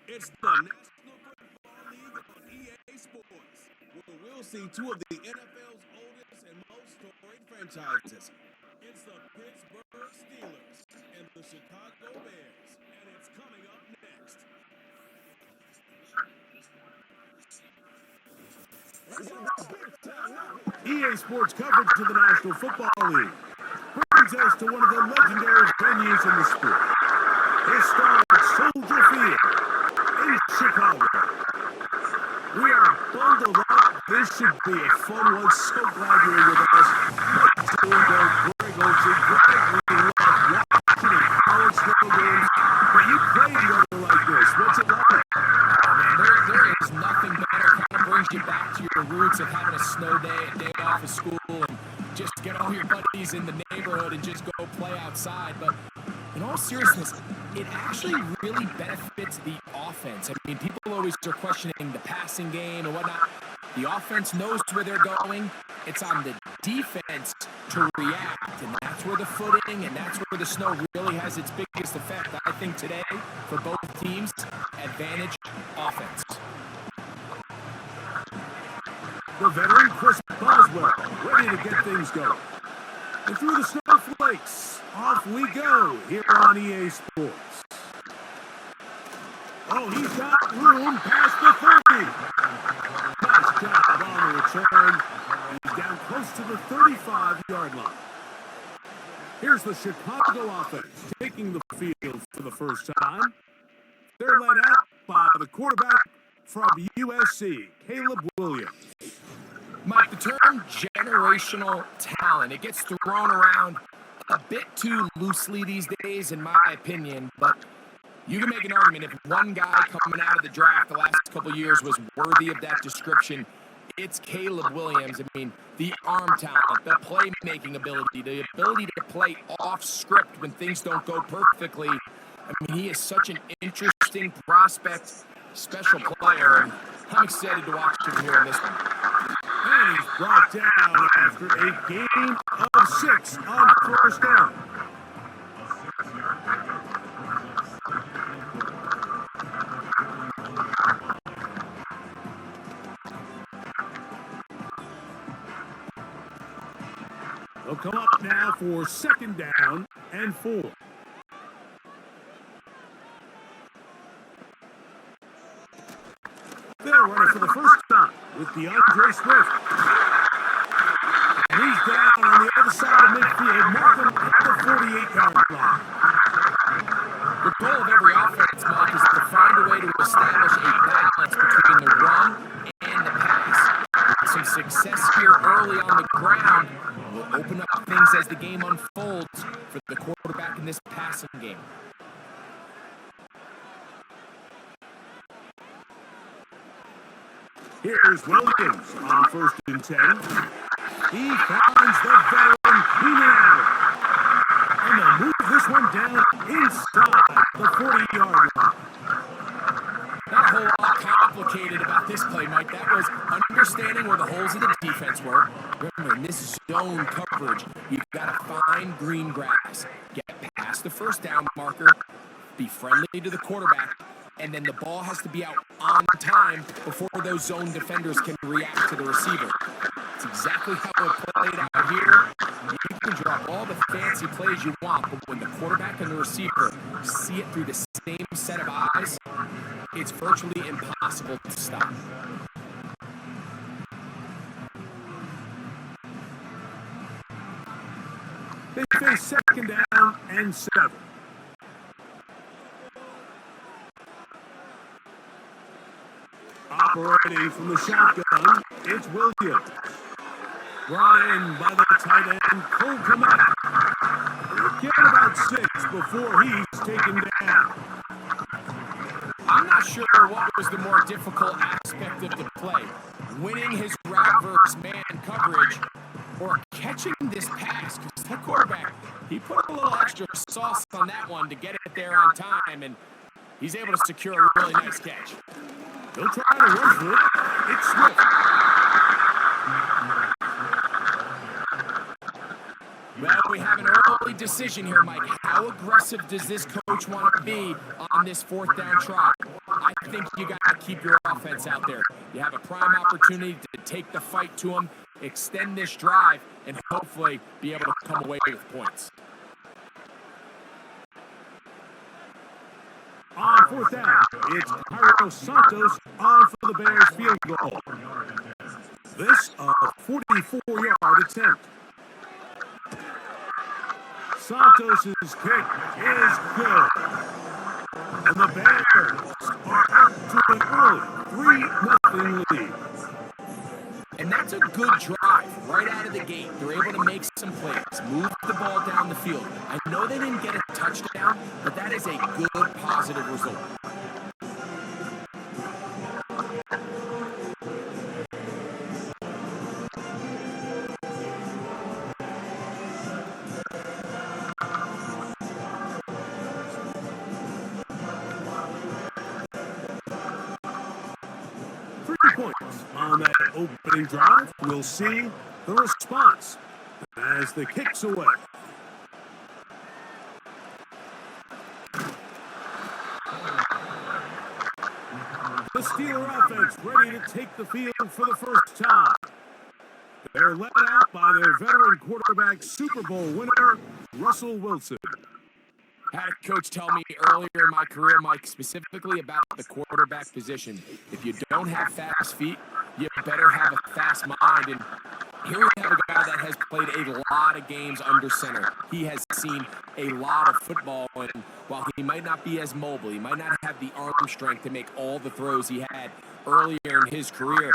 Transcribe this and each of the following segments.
It's the National Football League on EA Sports, where we'll see two of the NFL's oldest and most storied franchises. It's the Pittsburgh Steelers and the Chicago Bears, and it's coming up next. EA Sports coverage to the National Football League brings us to one of the legendary venues in the sport, historic Soldier Field in Chicago. We are bundled up. This should be a fun one. So glad you're with us. Mike Zuniga, Greg Olsen, Greg, we love watching in college snow games. But you played weather like this. What's it like? There is nothing better. Kind of brings you back to your roots of having a snow day, a day off of school, and just get all your buddies in the neighborhood and just go play outside. But in all seriousness, it actually really benefits the offense. I mean, people always are questioning the passing game and whatnot. The offense knows where they're going. It's on the defense to react, and that's where the footing and that's where the snow really has its biggest effect. I think today, for both teams, advantage offense. The veteran Chris Boswell ready to get things going. And through the snowflakes, off we go here on EA Sports. Oh, he's got room past the 30. Nice job on the return. He's down close to the 35-yard line. Here's the Chicago offense taking the field for the first time. They're led out by the quarterback from USC, Caleb Williams. Mike, the term generational talent, it gets thrown around a bit too loosely these days, in my opinion, but you can make an argument if one guy coming out of the draft the last couple years was worthy of that description, it's Caleb Williams. I mean, the arm talent, the playmaking ability, the ability to play off script when things don't go perfectly. I mean, he is such an interesting prospect, special player, and I'm excited to watch him here in this one. And he's brought down after a gain of 6 on first down. They'll come up now for second down and 4. They're running for the first time with DeAndre Swift. And he's down on the other side of midfield, marking at the 48-yard line. The goal of every offense, Mike, is to find a way to establish a balance between the run and the pass. Some success here early on the ground will open up things as the game unfolds for the quarterback in this passing game. Here's Williams on first and 10. He finds the veteran Keenan Allen. And they'll move this one down inside the 40-yard line. Not a whole lot complicated about this play, Mike. That was understanding where the holes of the defense were. Remember, in this zone coverage, you've got to find green grass, get past the first down marker, be friendly to the quarterback, and then the ball has to be out on time before those zone defenders can react to the receiver. It's exactly how it played out here. You can draw all the fancy plays you want, but when the quarterback and the receiver see it through the same set of eyes, it's virtually impossible to stop. They face second down and 7. Operating from the shotgun, it's Williams. Brought in by the tight end, Cole Kmet. He'll get about 6 before he's taken down. I'm not sure what was the more difficult aspect of the play, winning his route versus man coverage or catching this pass, because that quarterback, he put a little extra sauce on that one to get it there on time, and he's able to secure a really nice catch. He'll try to run for it. It's Swift. Well, we have an early decision here, Mike. How aggressive does this coach coach want to be on this fourth down try? I think you got to keep your offense out there. You have a prime opportunity to take the fight to them, extend this drive, and hopefully be able to come away with points. On fourth down, it's Cairo Santos on for the Bears field goal. This a 44-yard attempt. Santos' kick is good. And the Bears are out to an early 3-0 lead. And that's a good drive right out of the gate. They're able to make some plays, move the ball down the field. I know they didn't get a touchdown, but that is a good, positive result. Points on that opening drive. We'll see the response as the kick's away. The Steeler offense ready to take the field for the first time. They're led out by their veteran quarterback, Super Bowl winner, Russell Wilson. Had a coach tell me earlier in my career, Mike, specifically about the quarterback position. If you don't have fast feet, you better have a fast mind. And here we have a guy that has played a lot of games under center. He has seen a lot of football, and while he might not be as mobile, he might not have the arm strength to make all the throws he had earlier in his career,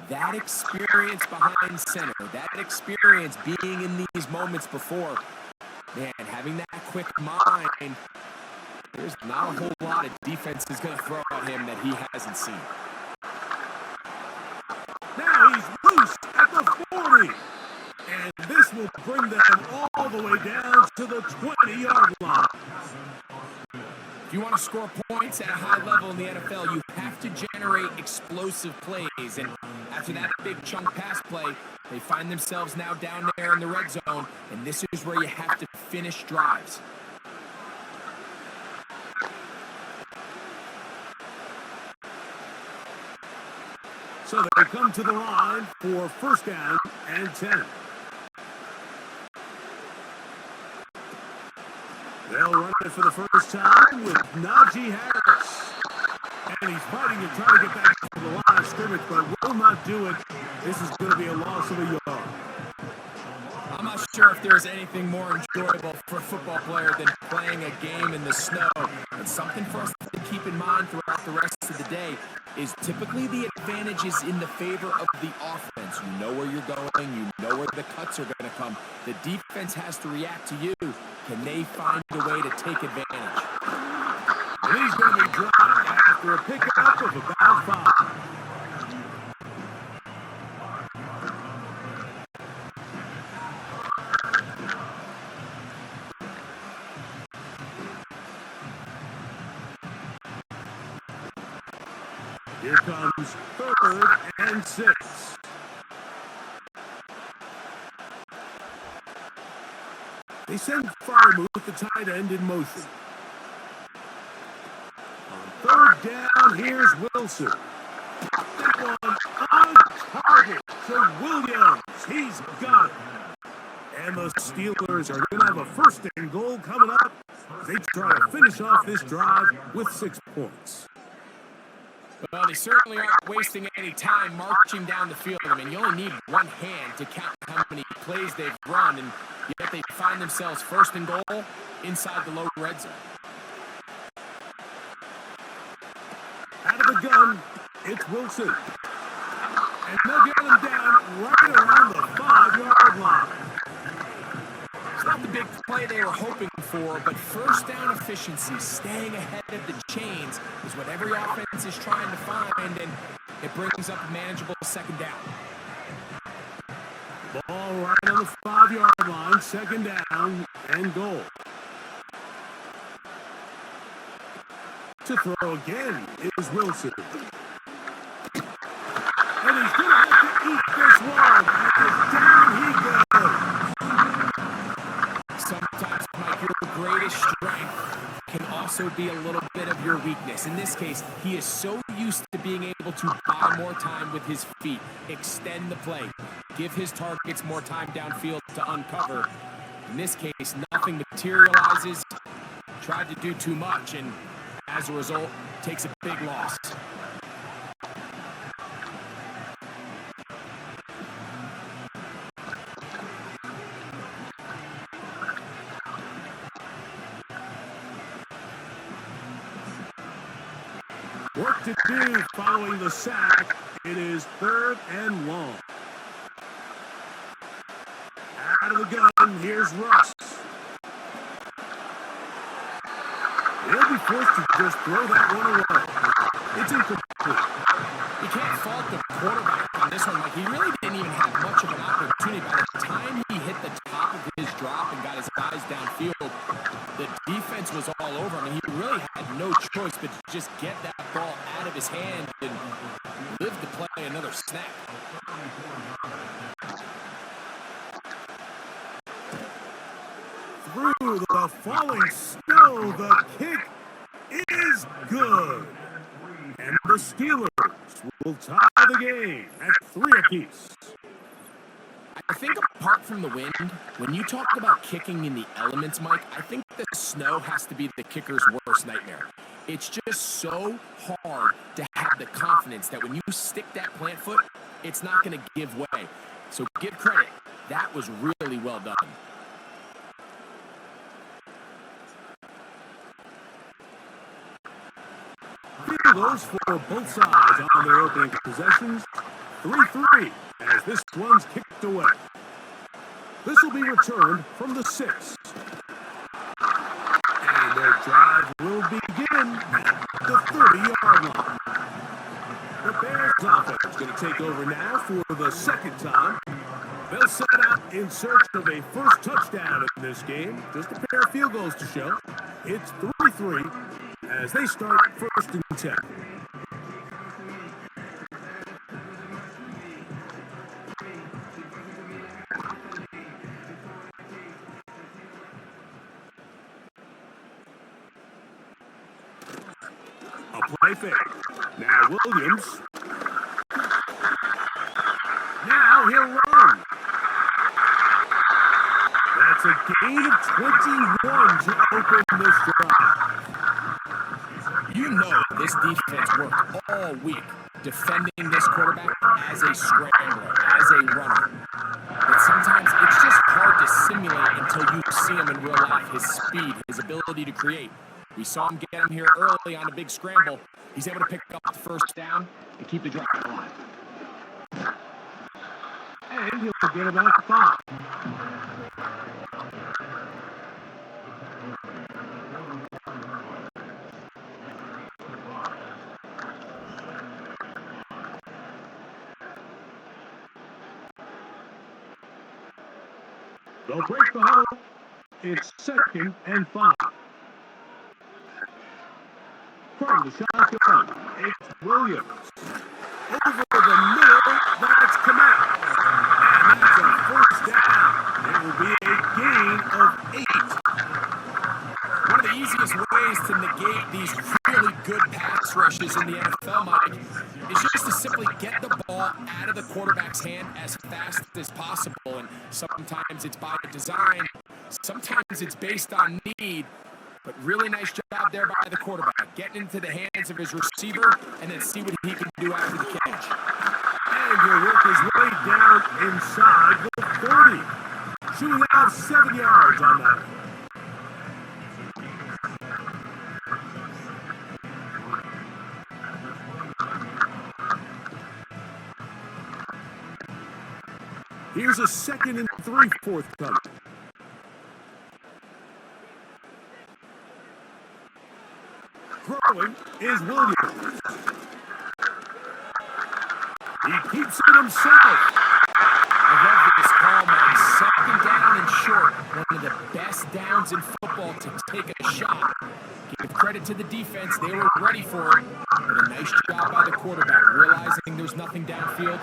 that experience behind center, that experience being in these moments before, man, having that quick mind, there's not a whole lot of defense is going to throw at him that he hasn't seen. Now he's loose at the 40. And this will bring them all the way down to the 20-yard line. If you want to score points at a high level in the NFL, you have to generate explosive plays. And after that big chunk pass play, they find themselves now down there in the red zone, and this is where you have to finish drives. So they come to the line for first down and 10. They'll run it for the first time with Najee Harris. And he's fighting and trying to get back to the line of scrimmage, but will not do it. This is going to be a loss of a yard. I'm not sure if there's anything more enjoyable for a football player than playing a game in the snow. And something for us to keep in mind throughout the rest of the day is typically the advantage is in the favor of the offense. You know where you're going. You know where the cuts are going to come. The defense has to react to you. Can they find a way to take advantage? And he's going to be dropped after a pickup of about 5. Here comes 3rd and 6. They send Farmouth, the tight end, in motion. On 3rd down, here's Wilson. That one on target to Williams. He's got it. And the Steelers are going to have a 1st and goal coming up. They try to finish off this drive with 6 points. Well, they certainly aren't wasting any time marching down the field. I mean, you only need one hand to count how many plays they've run, and yet they find themselves 1st and goal inside the low red zone. Out of the gun, it's Wilson. And they'll get him down right around the 5-yard line. It's not the big play they were hoping for, but 1st down efficiency, staying ahead of the chains, is what every offense is trying to find, and it brings up a manageable 2nd down. Ball right on the 5-yard line, 2nd down and goal. To throw again is Wilson. And he's going to have to eat this one. And down he goes. Sometimes, Mike, your greatest strength can also be a little bit of your weakness. In this case, he is so used to being able to buy more time with his feet, extend the play, give his targets more time downfield to uncover. In this case, nothing materializes, tried to do too much, and as a result, takes a big loss. Work to do following the sack. It is 3rd and long. Out of the gun, here's Russ. He'll be forced to just throw that one away. It's incomplete. You can't fault the quarterback on this one. Like, he really didn't even have much of an opportunity. By the time he hit the top of his drop and got his eyes downfield, the defense was all over him. I mean, he really had no choice but to just get that ball out of his hand and live to play another snap. Through the falling snow, the kick is good. And the Steelers will tie the game at 3 apiece. I think apart from the wind, when you talk about kicking in the elements, Mike, I think the snow has to be the kicker's worst nightmare. It's just so hard to have the confidence that when you stick that plant foot, it's not going to give way. So give credit. That was really well done. Field goals for both sides on their opening possessions. 3-3 as this one's kicked away. This will be returned from the 6. And their drive will begin at the 30-yard line. The Bears offense is going to take over now for the 2nd time. They'll set out in search of a first touchdown in this game. Just a pair of field goals to show. It's 3-3 as they start 1st and 10. A play fake. Now Williams. Now he'll run. That's a gain of 21 to open this drive. You know this defense worked all week defending this quarterback as a scrambler, as a runner. But sometimes it's just hard to simulate until you see him in real life. His speed, his ability to create. We saw him get him here early on a big scramble. He's able to pick up the first down and keep the drive alive. And he'll get about 5. They'll break the huddle. It's 2nd and 5. From the shotgun, it's Williams. Over the middle, that's Kamek. And that's a first down. It will be a gain of 8. One of the easiest ways to negate these really good pass rushes in the NFL, Mike, is just to simply get the ball out of the quarterback's hand as fast as possible. And sometimes it's by design, sometimes it's based on need. But really nice job there by the quarterback, getting into the hands of his receiver and then see what he can do after the catch. And he'll work his way down inside the 30. Shooting out 7 yards on that. Here's a 2nd and 3 forthcoming. Throwing is Williams. He keeps it himself. I love this call, man. 2nd down and short. One of the best downs in football to take a shot. Give credit to the defense. They were ready for it. But a nice job by the quarterback, realizing there's nothing downfield.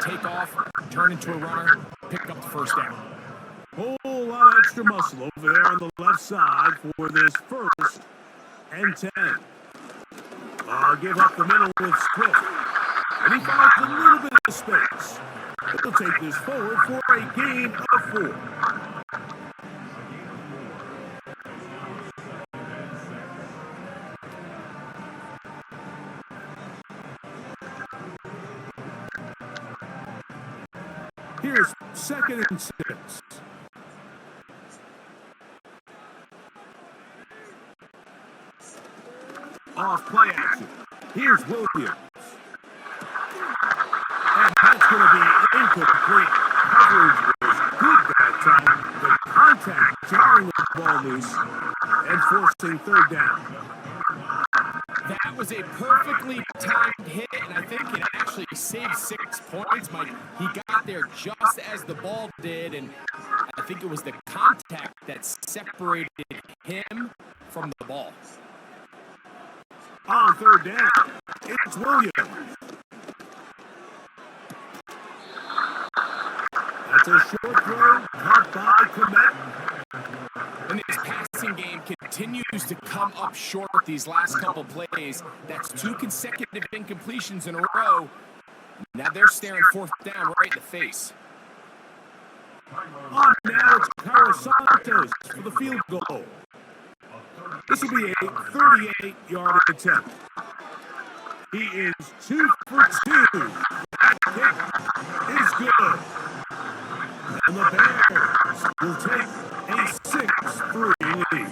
Take off, turn into a runner, pick up the first down. Whole lot of extra muscle over there on the left side for this 1st and 10. Give up the middle with Swift. And he finds a little bit of space. He'll take this forward for a gain of 4. Here's 2nd and 6. Off play action. Here's Williams. And that's going to be incomplete. Coverage was good that time. The contact jarring the ball loose and forcing 3rd down. That was a perfectly timed hit, and I think it actually saved 6 points, Mike. He got there just as the ball did, and I think it was the contact that separated him from the ball. On 3rd down, it's Williams. That's a short throw, caught by Komet. And his passing game continues to come up short these last couple plays. That's 2 consecutive incompletions in a row. Now they're staring 4th down right in the face. On now, it's Carlos Santos for the field goal. This will be a 38-yard attempt. He is 2 for 2. That kick is good. And the Bears will take a 6-3 lead.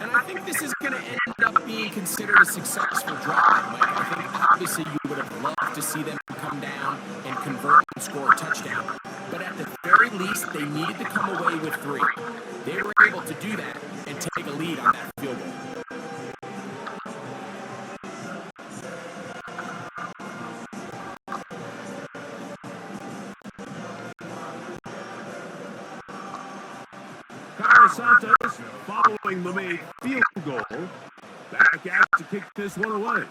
And I think this is going to end up being considered a successful drive, Mike. I think obviously you would have loved to see them come down and convert and score a touchdown. But at the very least, they needed to come away with 3. They were able to do that and take a lead on that field goal. Carlos Santos following the made field goal. Back out to kick this one away.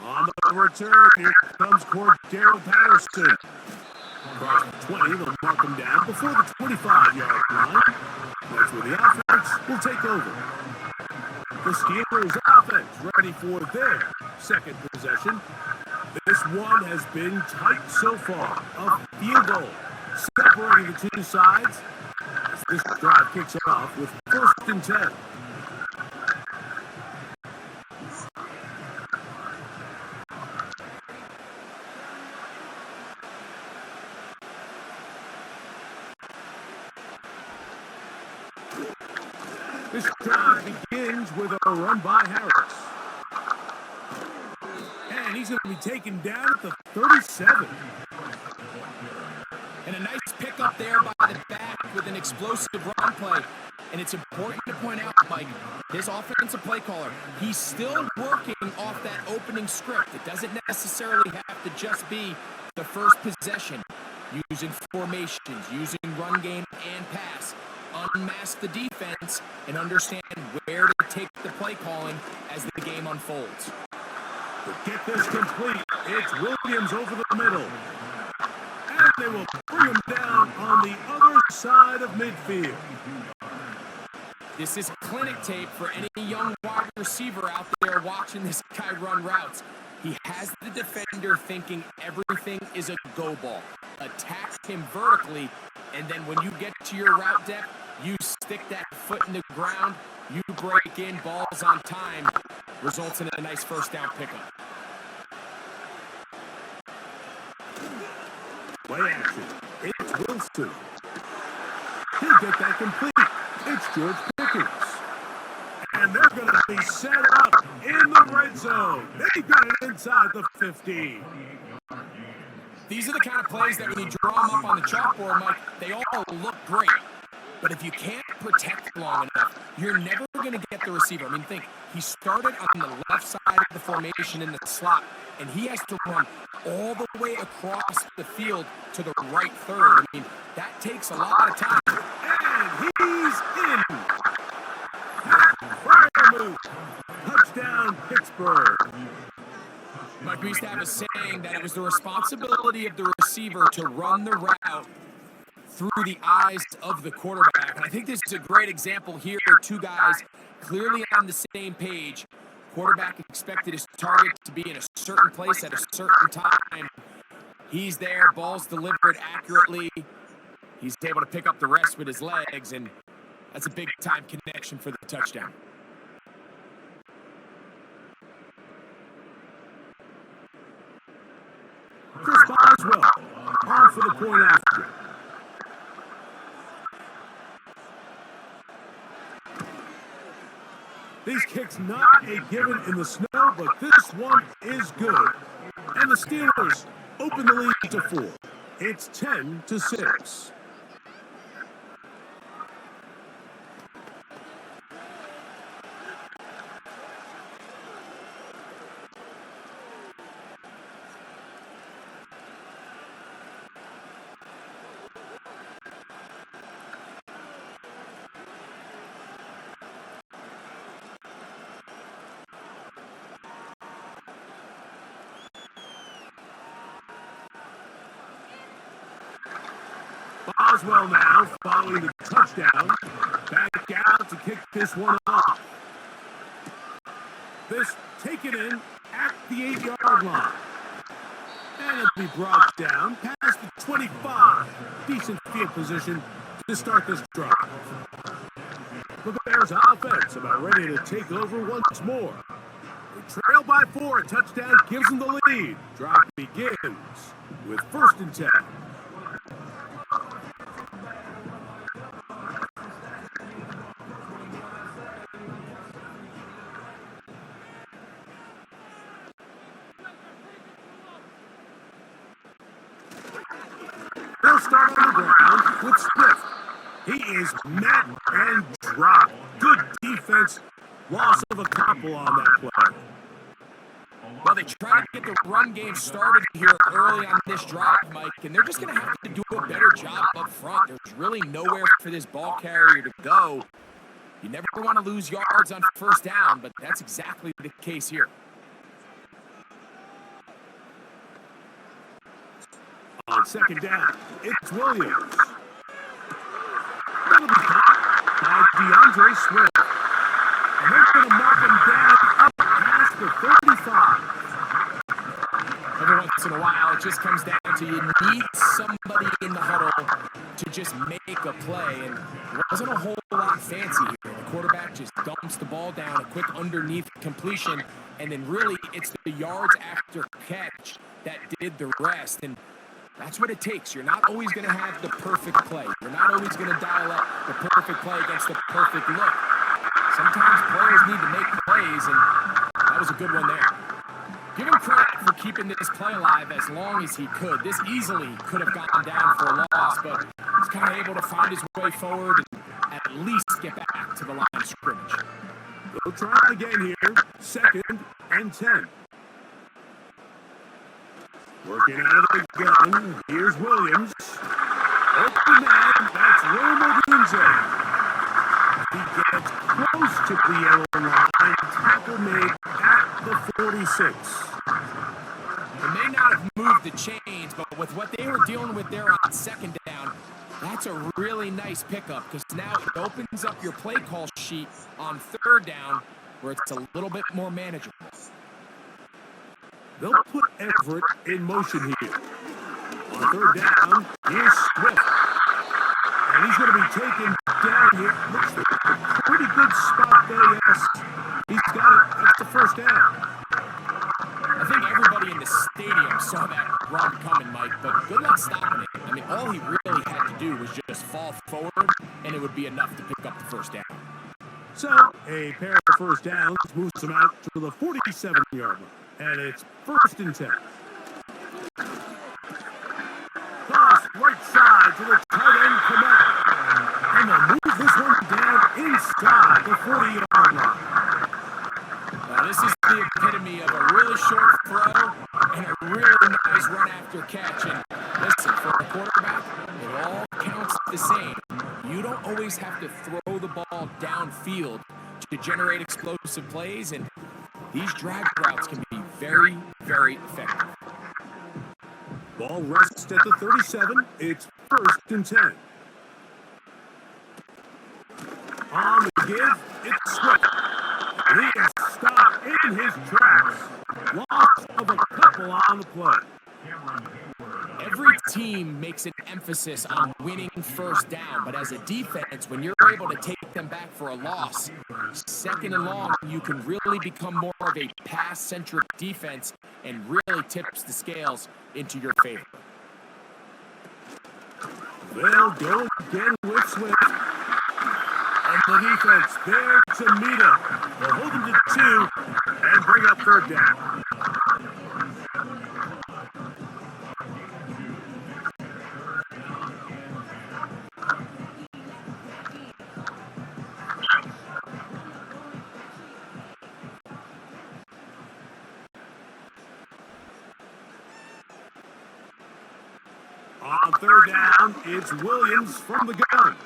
On the return, here comes Cordero Patterson. Across the 20, they'll mark him down before the 25-yard line. That's where the offense will take over. The Steelers offense ready for their 2nd possession. This one has been tight so far. A field goal separating the 2 sides as this drive kicks off with 1st and 10. This drive begins with a run by Harris. And he's going to be taken down at the 37. And a nice pickup there by the back with an explosive run play. And it's important to point out, Mike, this offensive play caller, he's still working off that opening script. It doesn't necessarily have to just be the first possession. Using formations, using run game and pass. Unmask the defense and understand where to take the play calling as the game unfolds. To get this complete, it's Williams over the middle. And they will bring him down on the other side of midfield. This is clinic tape for any young wide receiver out there watching this guy run routes. He has the defender thinking everything is a go ball. Attack him vertically, and then when you get to your route depth, you stick that foot in the ground, you break in balls on time, results in a nice 1st down pickup. Play action. It's Wilson. He'll get that complete. It's George Pickens. And they're going to be set up in the red zone. They got it inside the 15. These are the kind of plays that when you draw them up on the chalkboard, Mike, they all look great. But if you can't protect long enough, you're never going to get the receiver. I mean, think, he started on the left side of the formation in the slot, and he has to run all the way across the field to the right third. I mean, that takes a lot of time. And he's in. Fire move. Touchdown, Pittsburgh. Mike, we used to have a saying that it was the responsibility of the receiver to run the route through the eyes of the quarterback. And I think this is a great example here. Two guys clearly on the same page. Quarterback expected his target to be in a certain place at a certain time. He's there, ball's delivered accurately. He's able to pick up the rest with his legs, and that's a big-time connection for the touchdown. Chris Boswell on for the point after. These kicks not a given in the snow, but this one is good. And the Steelers open the lead to 4. It's 10-6. Boswell now following the touchdown. Back out to kick this one off. This taken in at the 8-yard line. And it'll be brought down past the 25. Decent field position to start this drive. The Bears offense about ready to take over once more. They trail by 4. A touchdown gives them the lead. Drive begins with 1st and 10. They'll start on the ground with Swift. He is met and dropped. Good defense. Loss of a couple on that play. Well, they try to get the run game started here early on this drive, Mike, and they're just going to have to do a better job up front. There's really nowhere for this ball carrier to go. You never want to lose yards on 1st down, but that's exactly the case here. On 2nd down, it's Williams. That'll be caught by DeAndre Swift. And they're going to mark him down up past the 35. Every once in a while, it just comes down to you need somebody in the huddle to just make a play. And it wasn't a whole lot fancy here. The quarterback just dumps the ball down, a quick underneath completion, and then really it's the yards after catch that did the rest. And that's what it takes. You're not always going to have the perfect play. You're not always going to dial up the perfect play against the perfect look. Sometimes players need to make plays, and that was a good one there. Give him credit for keeping this play alive as long as he could. This easily could have gone down for a loss, but he's kind of able to find his way forward and at least get back to the line of scrimmage. They'll try again here. 2nd and 10. Working out of the gun, here's Williams. Open man, that's Roma Dunze. He gets close to the yellow line. Tackle made at the 46. They may not have moved the chains, but with what they were dealing with there on 2nd down, that's a really nice pickup because now it opens up your play call sheet on 3rd down where it's a little bit more manageable. They'll put Everett in motion here. On 3rd down, here's Swift. And he's going to be taken down here. Looks like a pretty good spot there, yes. He's got it. That's the 1st down. I think everybody in the stadium saw that run coming, Mike, but good luck stopping it. I mean, all he really had to do was just fall forward, and it would be enough to pick up the 1st down. So, a pair of 1st downs moves them out to the 47-yard line. And it's 1st and 10. Toss right side to the tight end Komet. And they'll move this one down inside the 40-yard line. Now, this is the epitome of a really short throw and a really nice run after catch. And listen, for a quarterback, it all counts the same. You don't always have to throw the ball downfield to generate explosive plays, and these drag routes can be very, very effective. Ball rests at the 37. It's 1st and 10. On the give, it's Swift. And he is stopped in his tracks. Loss of a couple on the play. Every team makes an emphasis on winning first down, but as a defense, when you're able to take them back for a loss, second and long, you can really become more of a pass-centric defense and really tips the scales into your favor. They'll go again with Swift. And the defense there to meet him. They'll hold him to 2 and bring up third down. On third down, it's Williams from the gun.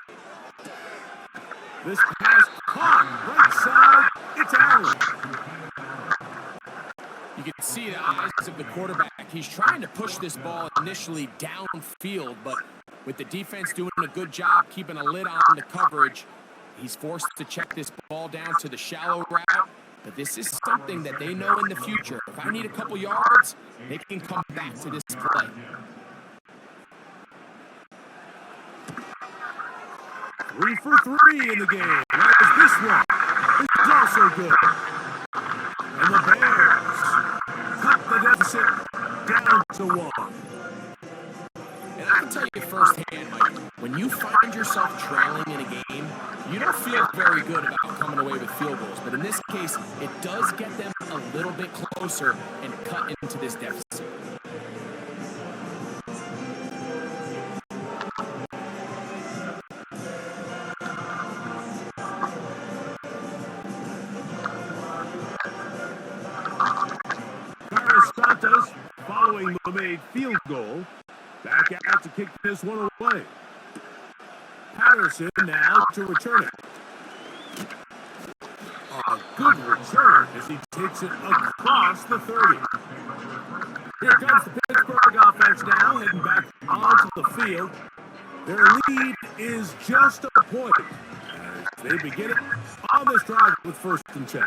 This pass caught right side. It's Allen. You can see the eyes of the quarterback. He's trying to push this ball initially downfield, but with the defense doing a good job keeping a lid on the coverage, he's forced to check this ball down to the shallow route. But this is something that they know in the future. If I need a couple yards, they can come back to this play. 3 for 3 in the game. Whereas this one is also good. And the Bears cut the deficit down to 1. And I can tell you firsthand, Mike, when you find yourself trailing in a game, you don't feel very good about coming away with field goals. But in this case, it does get them a little bit closer and cut into this deficit. Following the made field goal, back out to kick this one away. Patterson now to return it. A good return as he takes it across the 30. Here comes the Pittsburgh offense now, heading back onto the field. Their lead is just a point as they begin it on this drive with 1st and 10.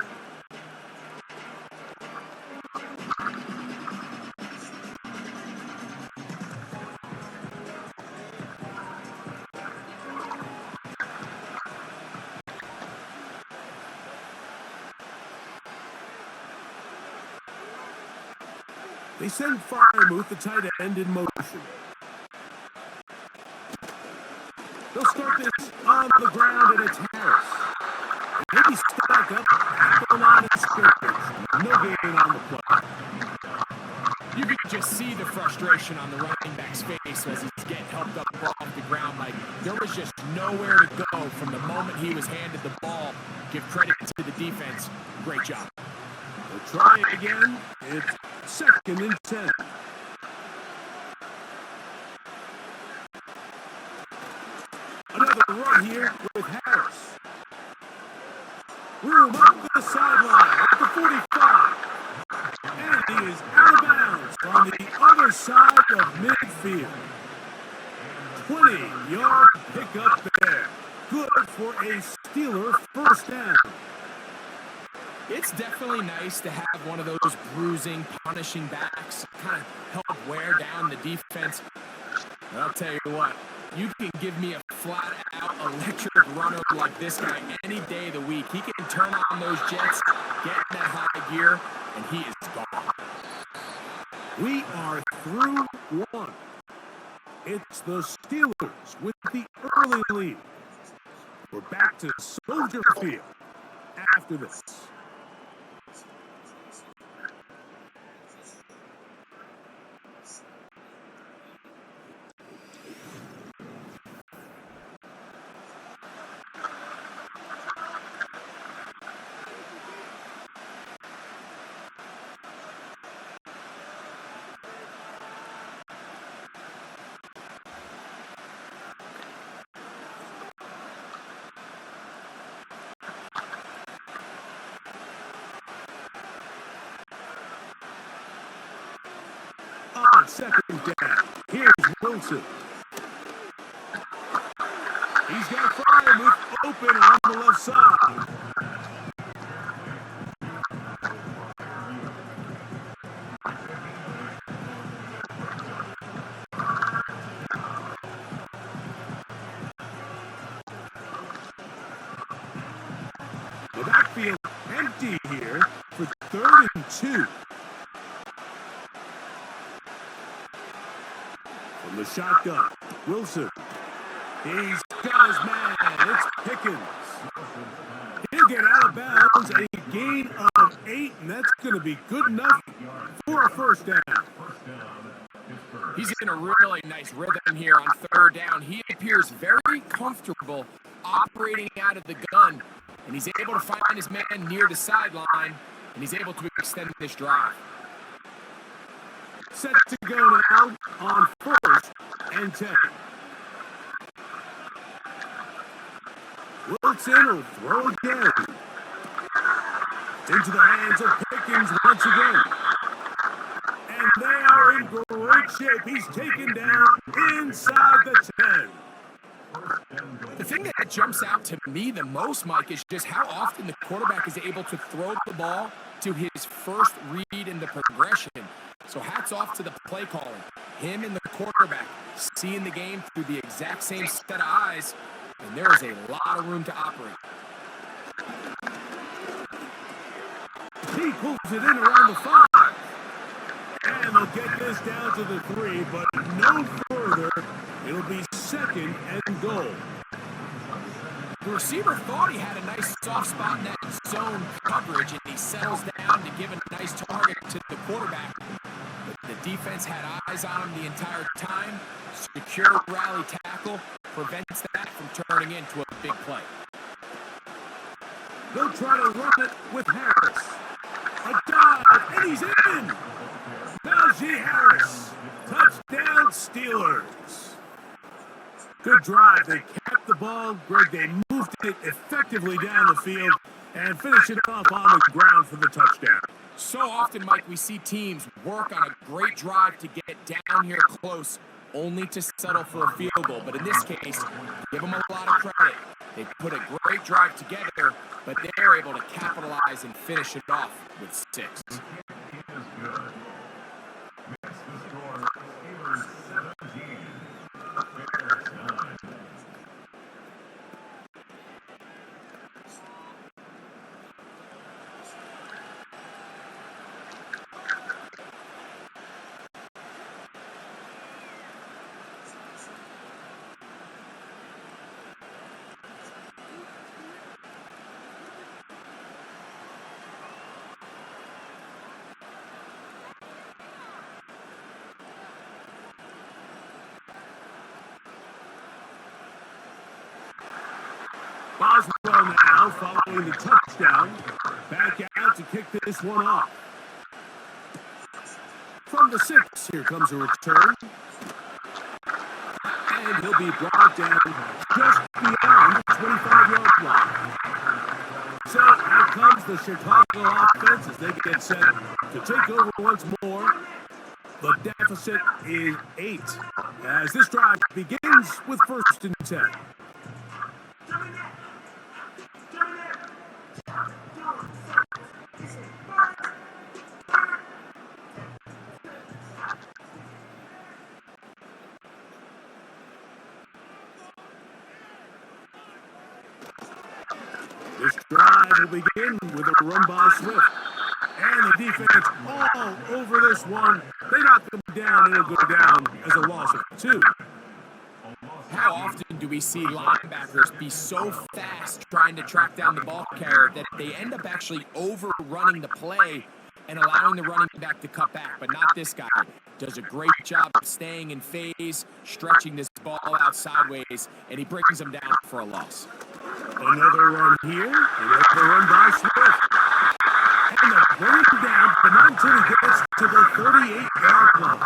They send Firemouth, the tight end, in motion. They'll start this on the ground, and it's Harris. Maybe stuck up at the line of scrimmage. No gain on the play. You can just see the frustration on the running back's face as he's getting helped up off the ground. Like, there was just nowhere to go from the moment he was handed the ball. Give credit to the defense. Great job. They'll try it again. It's 2nd and 10. Another run here with Harris. Room up the sideline at the 45. And he is out of bounds on the other side of midfield. 20-yard pickup there. Good for a Steeler first down. It's definitely nice to have one of those bruising, punishing backs kind of help wear down the defense. But I'll tell you what, you can give me a flat-out electric runner like this guy any day of the week. He can turn on those jets, get in that high gear, and he is gone. We are through 1. It's the Steelers with the early lead. We're back to Soldier Field after this. On 2nd down, here's Wilson. He's He's got Fryermuth open on the left side. The backfield empty here for 3rd and 2. From the shotgun, Wilson. He's got his man. It's Pickens. He'll get out of bounds, a gain of 8, and that's going to be good enough for a first down. He's in a really nice rhythm here on 3rd down. He appears very comfortable operating out of the gun, and he's able to find his man near the sideline, and he's able to extend this drive. Set to go now on 1st and 10. Wilson will throw again. It's into the hands of Pickens once again. And they are in great shape. He's taken down inside the 10. The thing that jumps out to me the most, Mike, is just how often the quarterback is able to throw the ball to his first read in the progression. So hats off to the play calling. Him and the quarterback seeing the game through the exact same set of eyes, and there is a lot of room to operate. He pulls it in around the 5. And they'll get this down to the 3, but no further. It'll be 2nd and goal. The receiver thought he had a nice soft spot in that zone coverage, and he settles down to give a nice target to the quarterback. But the defense had eyes on him the entire time. Secure rally tackle prevents that from turning into a big play. They'll try to run it with Harris. A dive, and he's in! Najee Harris. Touchdown, Steelers. Good drive. They kept the ball. Greg, they moved it effectively down the field and finished it off on the ground for the touchdown. So often, Mike, we see teams work on a great drive to get down here close, only to settle for a field goal. But in this case, give them a lot of credit. They put a great drive together, but they're able to capitalize and finish it off with 6. Boswell now following the touchdown. Back out to kick this one off. From the 6, here comes a return. And he'll be brought down just beyond the 25-yard line. So out comes the Chicago offense as they get set to take over once more. The deficit is 8 as this drive begins with 1st and 10. This drive will begin with a run by Swift. And the defense all over this one. They knock them down, and it'll go down as a loss of 2. How often do we see linebackers be so fast trying to track down the ball carrier that they end up actually overrunning the play and allowing the running back to cut back? But not this guy. Does a great job of staying in phase, stretching this ball out sideways, and he brings them down for a loss. Another run here, another run by Swift. And they'll bring him down, but not until he gets to the 38-yard line.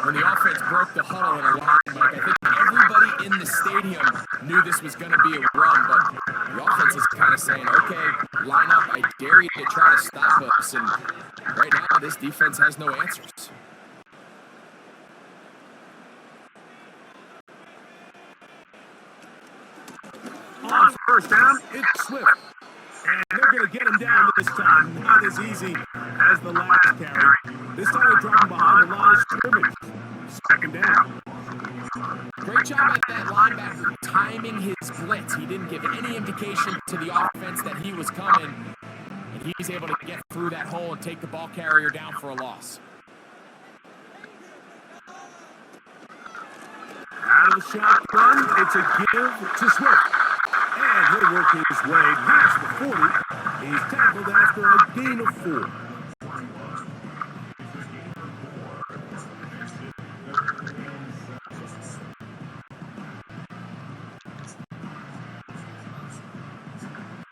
When the offense broke the huddle in a line, Mike, I think everybody in the stadium knew this was going to be a run, but the offense is kind of saying, okay, line up, I dare you to try to stop us. And right now, this defense has no answers. first down, it's Swift. And they're going to get him down this time. Not as easy as the last carry. This time they drop him behind the line of scrimmage. Second down. Great job at that linebacker timing his blitz. He didn't give any indication to the offense that he was coming. And he's able to get through that hole and take the ball carrier down for a loss. Out of the shotgun, it's a give to Swift. And he'll work his way past the 40. He's tackled after a gain of 4.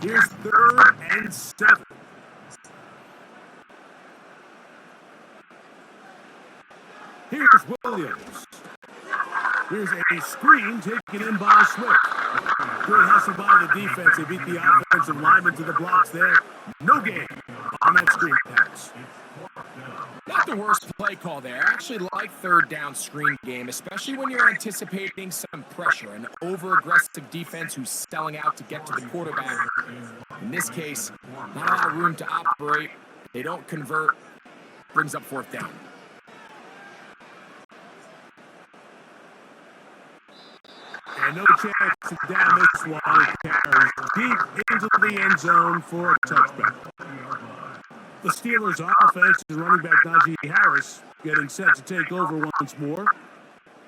Here's 3rd and 7. Here's Williams. Here's a screen taken in by Swift. Good hustle by the defense. They beat the offensive lineman to the blocks there. No gain on that screen pass. Not the worst play call there. I actually like 3rd down screen game, especially when you're anticipating some pressure. An over-aggressive defense who's selling out to get to the quarterback. In this case, not a lot of room to operate. They don't convert. Brings up 4th down. And no chance to down this one. It carries deep into the end zone for a touchback. The Steelers' offense is running back Najee Harris getting set to take over once more.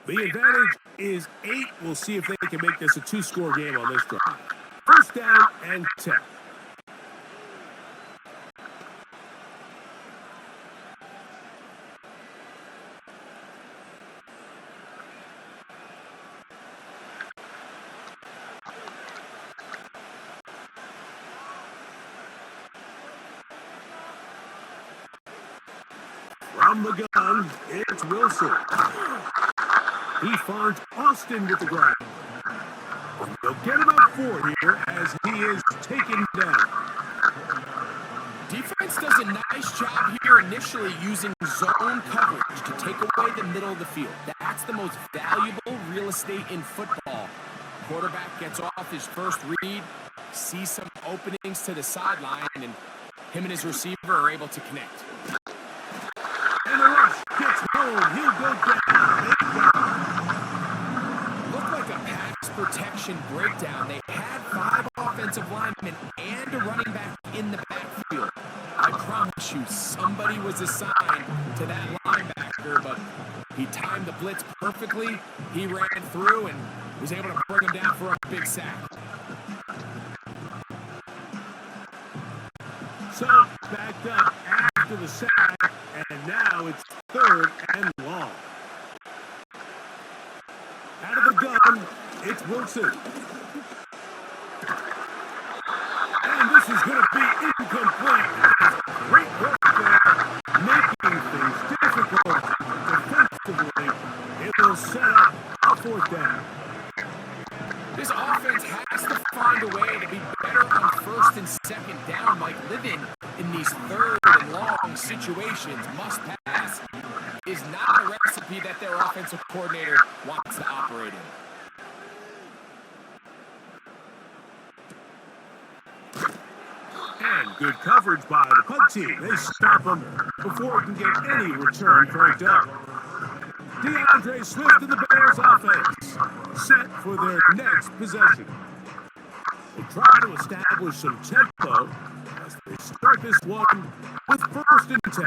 The advantage is 8. We'll see if they can make this a 2-score game on this drive. First down and 10. From the gun, it's Wilson. He finds Austin with the grab. He'll get about 4 here as he is taken down. Defense does a nice job here initially using zone coverage to take away the middle of the field. That's the most valuable real estate in football. Quarterback gets off his first read, sees some openings to the sideline, and him and his receiver are able to connect. And the rush gets home. He'll go down. Looked like a pass protection breakdown. They had 5 offensive linemen and a running back in the backfield. I promise you, somebody was assigned to that linebacker, but he timed the blitz perfectly. He ran through and was able to bring him down for a big sack. So backed up after the sack, and now it's 3rd and long. Out of the gun, it's Wilson. And this is going to be incomplete. Great work there, making things difficult defensively. It will set up a 4th down. This offense has to find a way to be better on 1st and 2nd down, like living in these 3rd and long situations. Must pass is not a recipe that their offensive coordinator wants to operate in. And good coverage by the punt team. They stop him before he can get any return cranked up. DeAndre Swift and the Bears offense set for their next possession. They try to establish some tempo as they start this one with 1st and 10.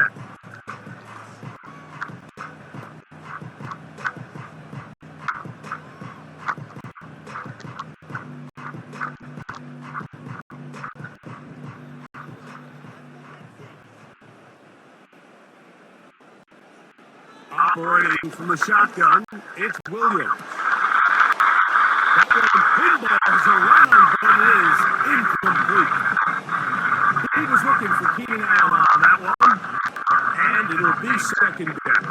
Operating from the shotgun, it's Williams. That one pinballs around, but it is incomplete. He was looking for Keenan Allen on that one, and it'll be 2nd down.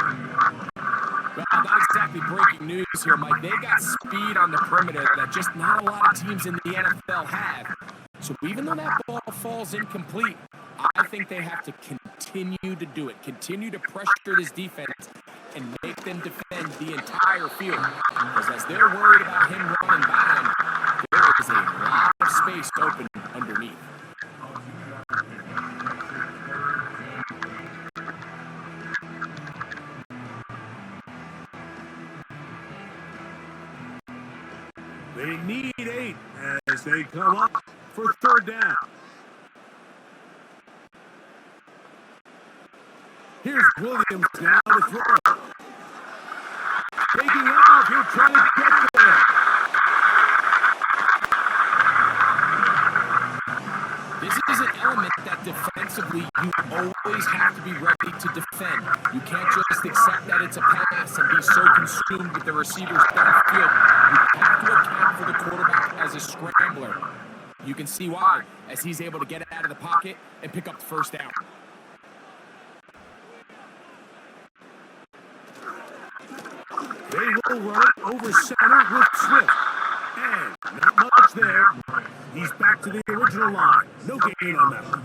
Well, not exactly breaking news here, Mike. They got speed on the perimeter that just not a lot of teams in the NFL have. So even though that ball falls incomplete, I think they have to continue to do it. Continue to pressure this defense and make them defend the entire field. Because as they're worried about him running by them, there is a lot of space open underneath. They need 8 as they come up for third down. Here's Williams now to throw. Taking off, he'll try to get there. This is an element that defensively you always have to be ready to defend. You can't just accept that it's a pass and be so consumed with the receivers downfield. You have to account for the quarterback as a scrambler. You can see why, as he's able to get out of the pocket and pick up the first down. They will run it over center with Swift. And not much there. He's back to the original line. No gain on that one.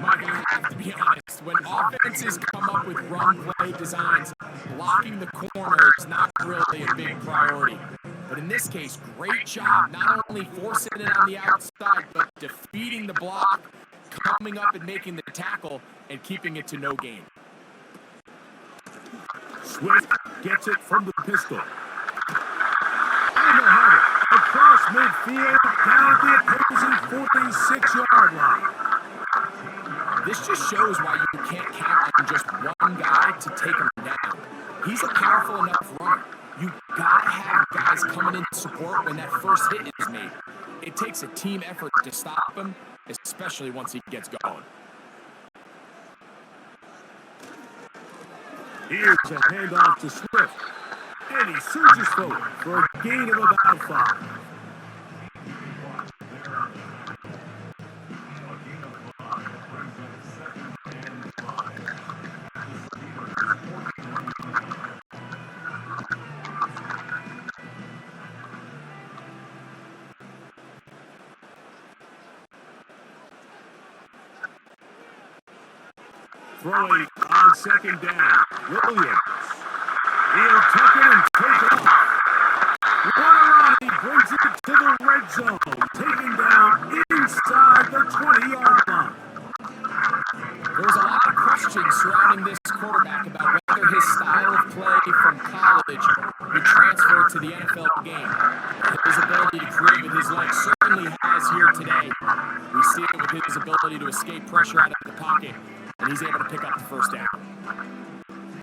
Mike, I have to be honest. When offenses come up with run play designs, blocking the corner is not really a big priority. But in this case, great job not only forcing it on the outside, but defeating the block, coming up and making the tackle, and keeping it to no gain. Swift gets it from the pistol. And they'll have it across midfield, down at the opposing 46-yard line. This just shows why you can't count on just one guy to take him down. He's a powerful enough runner. You gotta have guys coming in support when that first hit is made. It takes a team effort to stop him, especially once he gets going. Here's a handoff to Swift. And he surges forward for a gain of about 5. Throwing on second down. Williams. He'll tuck it and take off. Run he brings it to the red zone. Taken down inside the 20-yard line. There's a lot of questions surrounding this quarterback about whether his style of play from college would transfer to the NFL game. His ability to create with his legs certainly has here today. We see it with his ability to escape pressure out of the pocket, and he's able to pick up the first down.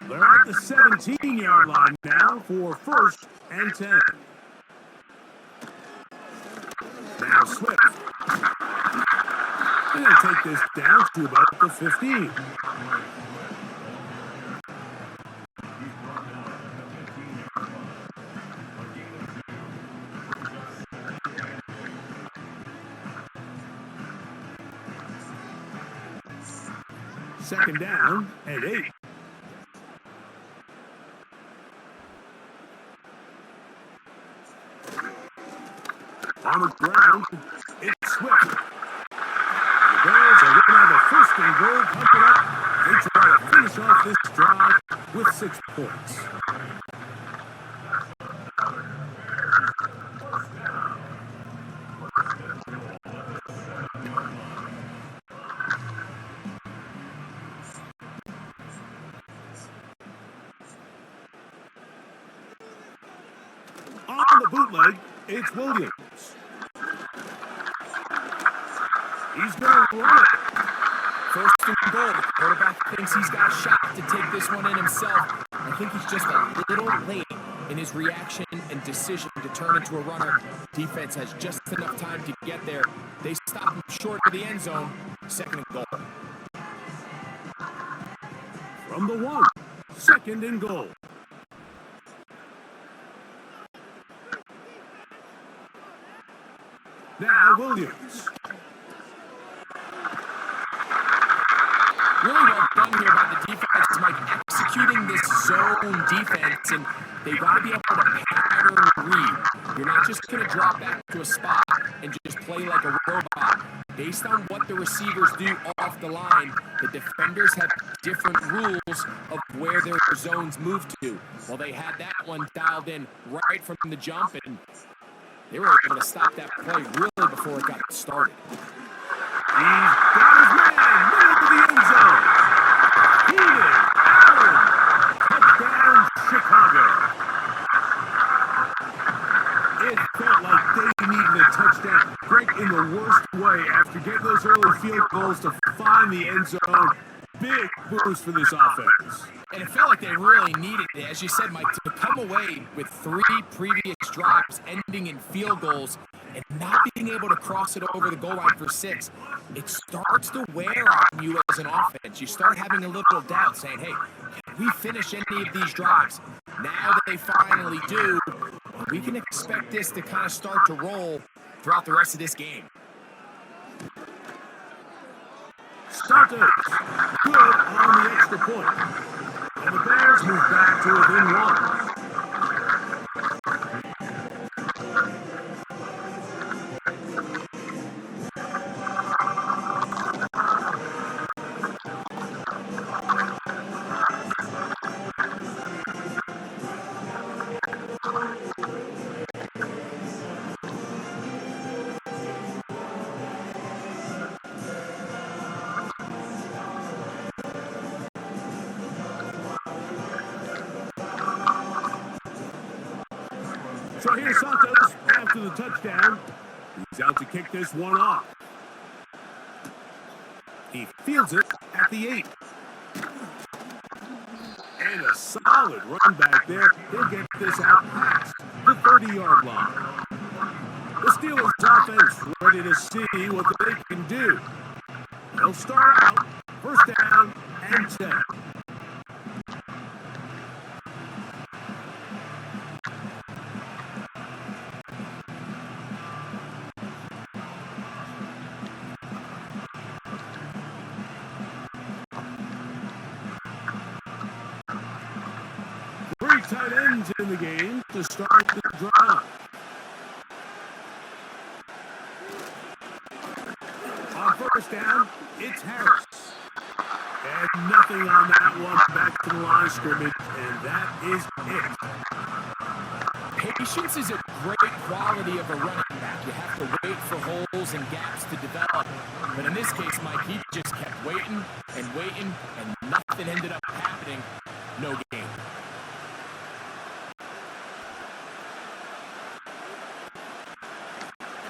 They're at the 17-yard line now for 1st and 10. Now Swift. They're going to take this down to about the 15. Second down and 8. On the ground, it's Swift. The Bears are going to have a 1st and goal coming up. They try to finish off this drive with 6 points. On the bootleg, it's Williams. He's going to run it. 1st and goal. The quarterback thinks he's got a shot to take this one in himself. I think he's just a little late in his reaction and decision to turn into a runner. Defense has just enough time to get there. They stop him short of the end zone. 2nd and goal. From the 1, 2nd and goal. Now Williams. Really well done here by the defense, Mike, executing this zone defense, and they got to be able to pattern read. You're not just going to drop back to a spot and just play like a robot. Based on what the receivers do off the line, the defenders have different rules of where their zones move to. Well, they had that one dialed in right from the jump, and They were able to stop that play really before it got started. He's got his man, middle of the end zone. Keenan Allen, touchdown Chicago. It felt like they needed a touchdown break in the worst way after getting those early field goals to find the end zone. Big boost for this offense. And it felt like they really needed it, as you said, Mike, to come away with 3 previous drives ending in field goals and not being able to cross it over the goal line for 6. It starts to wear on you as an offense. You start having a little doubt, saying, hey, can we finish any of these drives? Now that they finally do, we can expect this to kind of start to roll throughout the rest of this game. Santos, good on the extra point. And the Bears move back to within 1. So here's Santos after the touchdown. He's out to kick this one off. He fields it at the 8. And a solid run back there. He'll get this out past the 30-yard line. The Steelers offense ready to see what they can do. They'll start out first down and 10. Tight ends in the game to start the drive. On first down, it's Harris. And nothing on that one back to the line of scrimmage, and that is it. Patience is a great quality of a running back. You have to wait for holes and gaps to develop. But in this case, Mike, he just kept waiting, and nothing ended up happening. No game.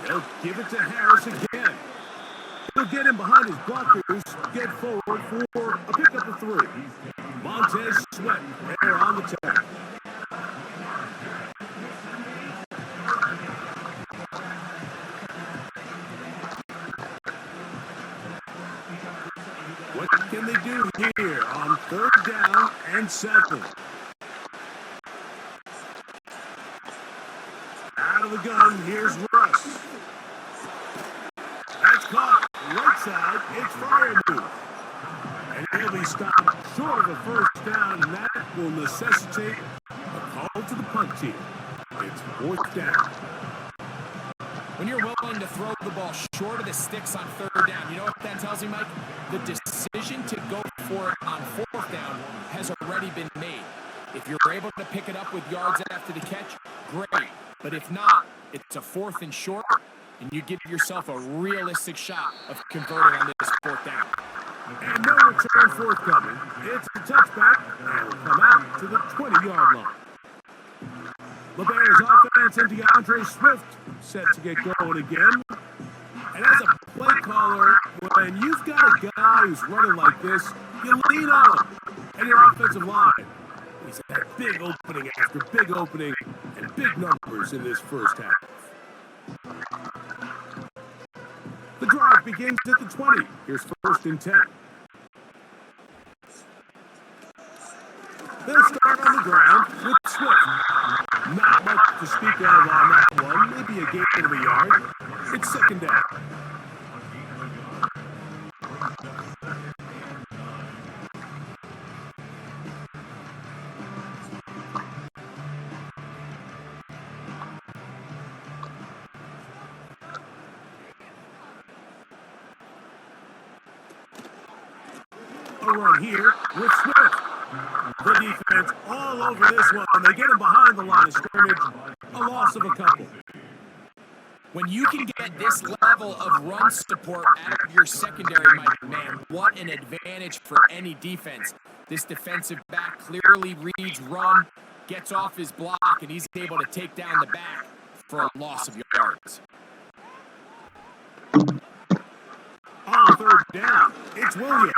They'll give it to Harris again. He'll get him behind his blockers, get forward for a pickup of 3. Montez Sweat there on the tag. What can they do here on 3rd down and 7? Out of the gun, here's Russ. That's caught right side. It's Freiermuth. And he'll be stopped short of a first down, and that will necessitate a call to the punt team. It's 4th down. When you're willing to throw the ball short of the sticks on 3rd down, you know what that tells me, Mike? The decision to go for it on 4th down has already been made. If you're able to pick it up with yards after the catch, great. But if not, it's a 4th and short, and you give yourself a realistic shot of converting on this 4th down. And no return forthcoming. It's a touchback, and will come out to the 20-yard line. The Bears offense and DeAndre Swift set to get going again. And as a play caller, when you've got a guy who's running like this, you lean on him and your offensive line. He's had big opening after big opening and big numbers in this first half. The drive begins at the 20. Here's 1st and 10. They'll start on the ground with Swift. Not much to speak of on that one. Maybe a gain of a yard. It's 2nd down. A run here with Swift. The defense all over this one. They get him behind the line of scrimmage. A loss of a couple. When you can get this level of run support out of your secondary, Mike, man, what an advantage for any defense. This defensive back clearly reads run, gets off his block, and he's able to take down the back for a loss of yards. On third down, it's Williams.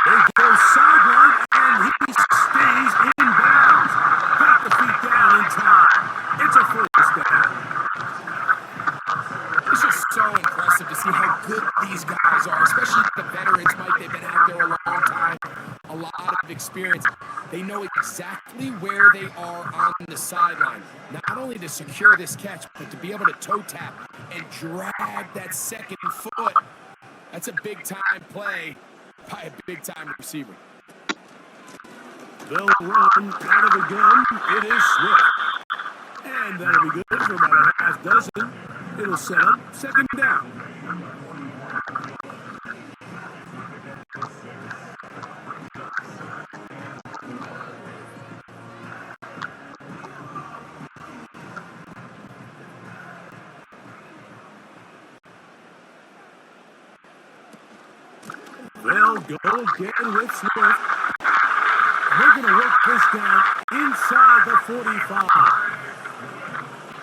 They go sideline, and he stays in bounds. Got the feet down in time. It's a first down. It's just so impressive to see how good these guys are, especially the veterans, Mike. They've been out there a long time, a lot of experience. They know exactly where they are on the sideline, not only to secure this catch, but to be able to toe tap and drag that second foot. That's a big-time play by a big-time receiver. They'll run out of the gun. It is Swift. And that'll be good for about a half dozen. It'll set up second down. They'll go again with Swift. They're going to work this down inside the 45.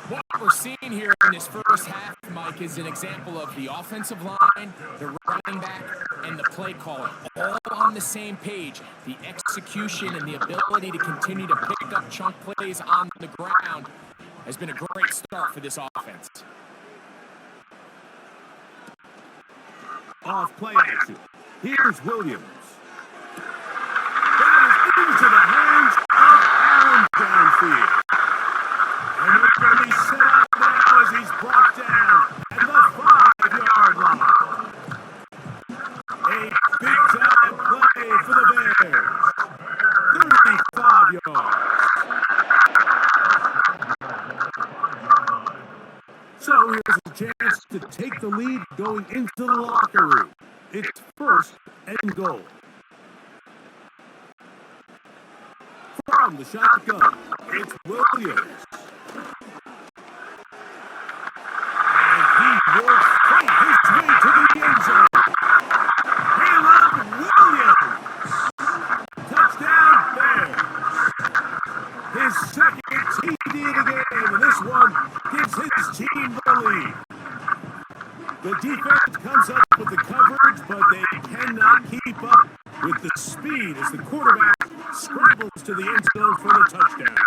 What we're seeing here in this first half, Mike, is an example of the offensive line, the running back, and the play caller all on the same page. The execution and the ability to continue to pick up chunk plays on the ground has been a great start for this offense. Off play action. Here's Williams. That is into the hands of Allen downfield. And they're going to be set up now as he's brought down at the 5-yard line. A big-time play for the Bears. 35 yards. So here's a chance to take the lead going into the locker room. It's first and goal. From the shotgun, it's Williams. And he will fight his way to the end zone. Caleb Williams. Touchdown Bears. His second TD of the game, and this one gives his team the lead. The defense comes up with the coverage, but they cannot keep up with the speed as the quarterback scrambles to the end zone for the touchdown.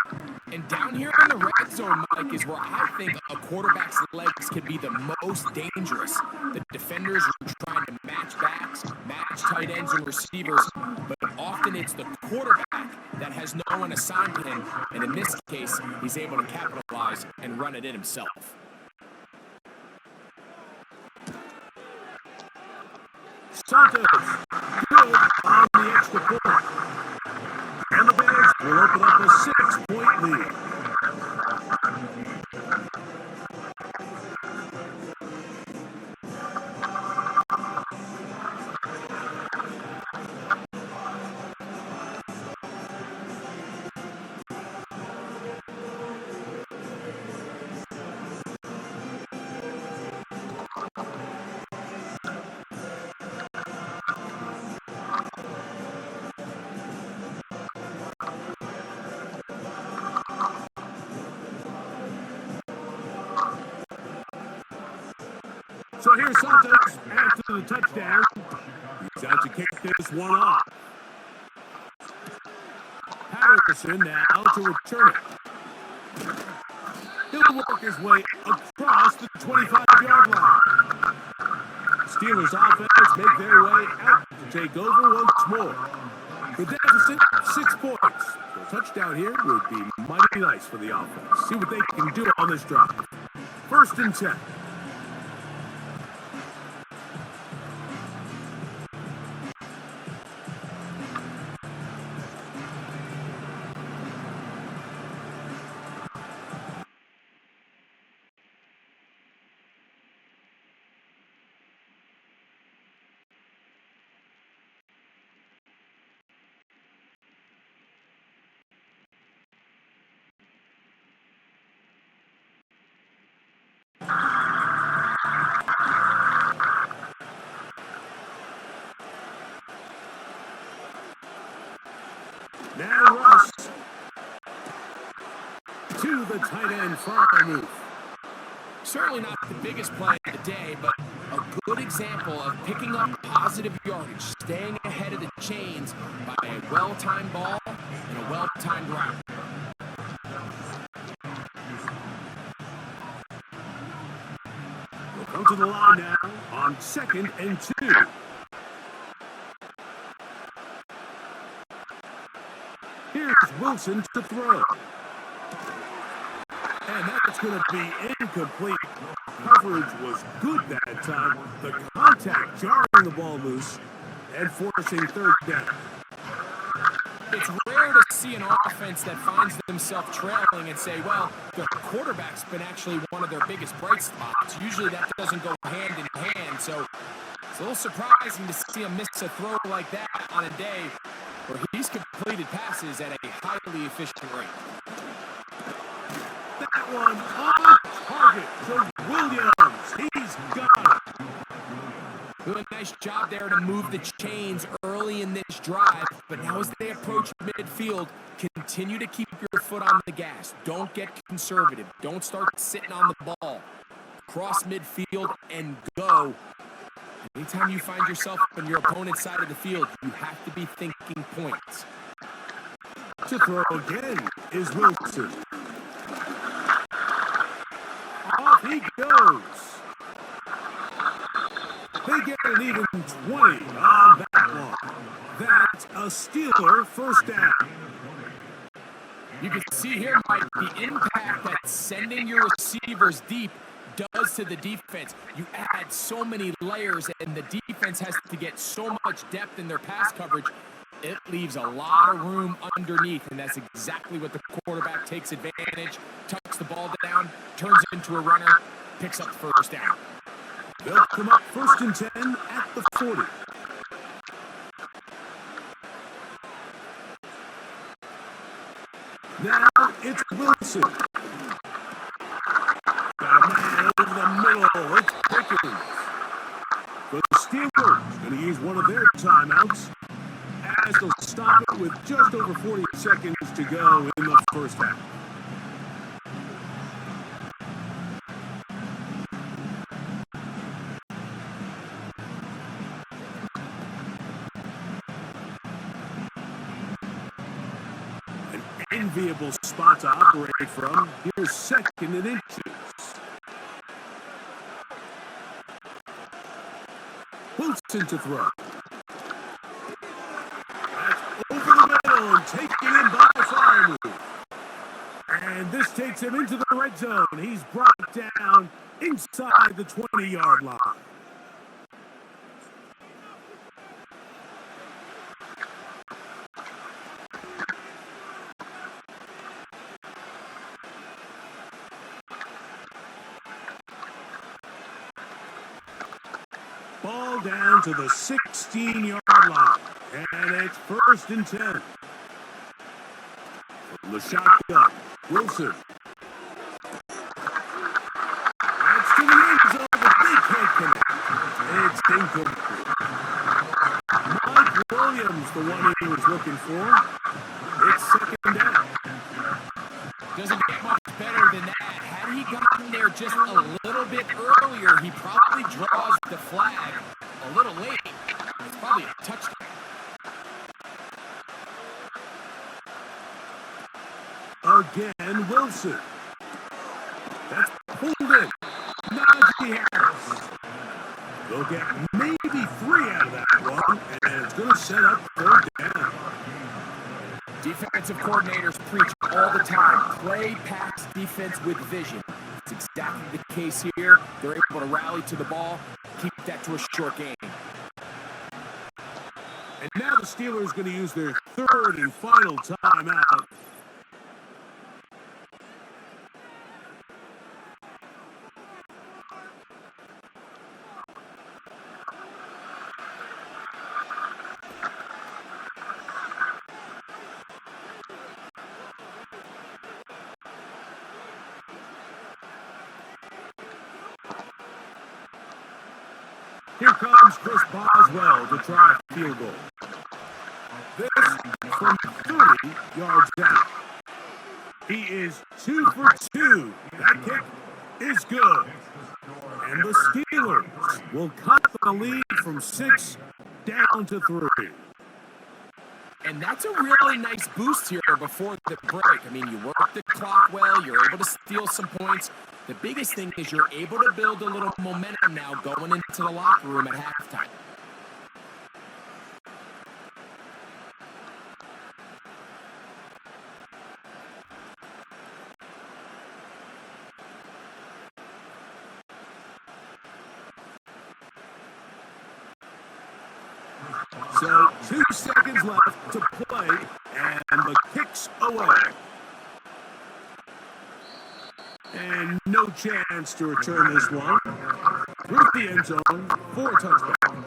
And down here in the red zone, Mike, is where I think a quarterback's legs can be the most dangerous. The defenders are trying to match backs, match tight ends and receivers, but often it's the quarterback that has no one assigned to him, and in this case, he's able to capitalize and run it in himself. Santos, good on the extra point. And the Bears will open up a 6-point lead. So here's Santos after the touchdown. He's out to kick this one off. Patterson now to return it. He'll work his way across the 25-yard line. Steelers offense make their way out to take over once more. The deficit, 6 points. A touchdown here would be mighty nice for the offense. See what they can do on this drive. First and 10. Now Russ to the tight end Freiermuth. Certainly not the biggest play of the day, but a good example of picking up positive yardage, staying ahead of the chains by a well-timed ball and a well-timed route. We'll come to the line now on 2nd and 2. Here's Wilson to throw. And that's going to be incomplete. Coverage was good that time. The contact jarring the ball loose and forcing third down. It's rare to see an offense that finds themselves trailing and say, well, the quarterback's been actually one of their biggest bright spots. Usually that doesn't go hand in hand, so it's a little surprising to see him miss a throw like that on a day where he's completed passes at a highly efficient rate. That one on target to Williams. He's got it. Doing a nice job there to move the chains early in this drive, but now as they approach midfield, continue to keep your foot on the gas. Don't get conservative. Don't start sitting on the ball. Cross midfield and go. Anytime you find yourself on your opponent's side of the field, you have to be thinking points. To throw again is Wilson. Off he goes. They get an even 20 on that one. That's a Steeler first down. You can see here, Mike, the impact that sending your receivers deep does to the defense. You add so many layers, and the defense has to get so much depth in their pass coverage. It leaves a lot of room underneath, and that's exactly what the quarterback takes advantage, tucks the ball down, turns into a runner, picks up first down. They'll come up 1st and 10 at the 40. Now it's Wilson. Got a man over the middle. It's Pickens. The Steelers going to use one of their timeouts as they'll stop it with just over 40 seconds to go in the first half. Enviable spot to operate from. Here's 2nd and inches. Wilson to throw. That's over the middle and taken in by Freiermuth. And this takes him into the red zone. He's brought down inside the 20-yard line. Ball down to the 16-yard line. And it's 1st and 10. From the shotgun, Wilson. That's to the end zone, but they can't connect. It's incomplete. Mike Williams, the one he was looking for. It's 2nd down. Doesn't get much better than that. Had he gotten there just a little bit earlier, he probably draws the flag a little late. It's probably a touchdown. Again, Wilson. That's pulled in. Najee Harris. They'll get maybe 3 out of that one, and it's going to set up 3rd down. Defensive coordinators preach all the time, play pass defense with vision. It's exactly the case here. They're able to rally to the ball, keep that to a short game. And now the Steelers going to use their 3rd and final timeout. Here comes Chris Boswell to try a field goal. This from 30 yards out. He is 2 for 2. That kick is good. And the Steelers will cut the lead from 6 down to 3. And that's a really nice boost here before the break. I mean, you work the clock well, you're able to steal some points. The biggest thing is you're able to build a little momentum now going into the locker room at halftime. So 2 seconds left to play, and the kick's away. And no chance to return this one. Through the end zone for a touchdown.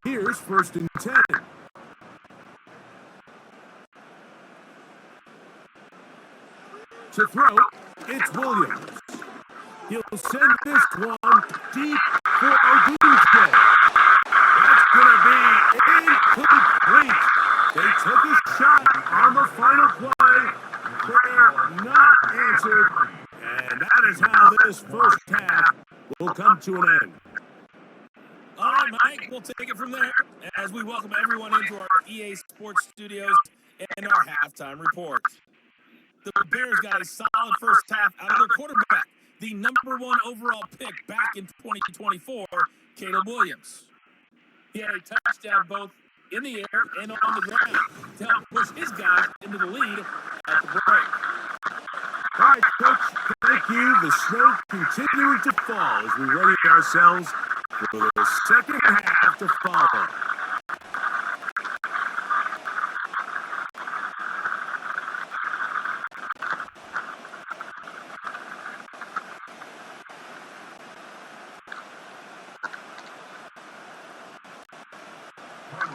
Here's 1st and 10. To throw, it's Williams. He'll send this one deep for Odunze. That's going to be incomplete. They took a shot on the final play. Prayer not answered. And that is how this first half will come to an end. All right, Mike, we'll take it from there as we welcome everyone into our EA Sports Studios and our halftime report. The Bears got a solid first half out of their quarterback, the #1 overall pick back in 2024, Caleb Williams. He had a touchdown both in the air and on the ground to help push his guys into the lead at the break. All right, Coach, thank you. The snow continuing to fall as we ready ourselves for the second half to follow.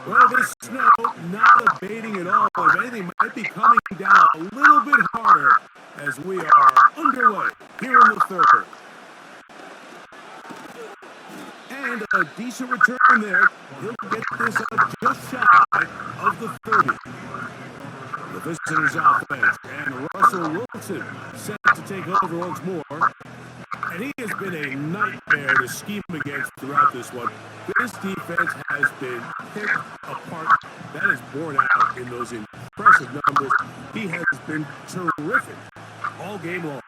Well, this snow not abating at all. If anything, might be coming down a little bit harder as we are underway here in the third. And a decent return there. He'll get this up just shy of the 30. The visitors' offense and Russell Wilson set to take over once more. And he has been a nightmare to scheme against throughout this one. This defense has been picked apart. That is borne out in those impressive numbers. He has been terrific all game long.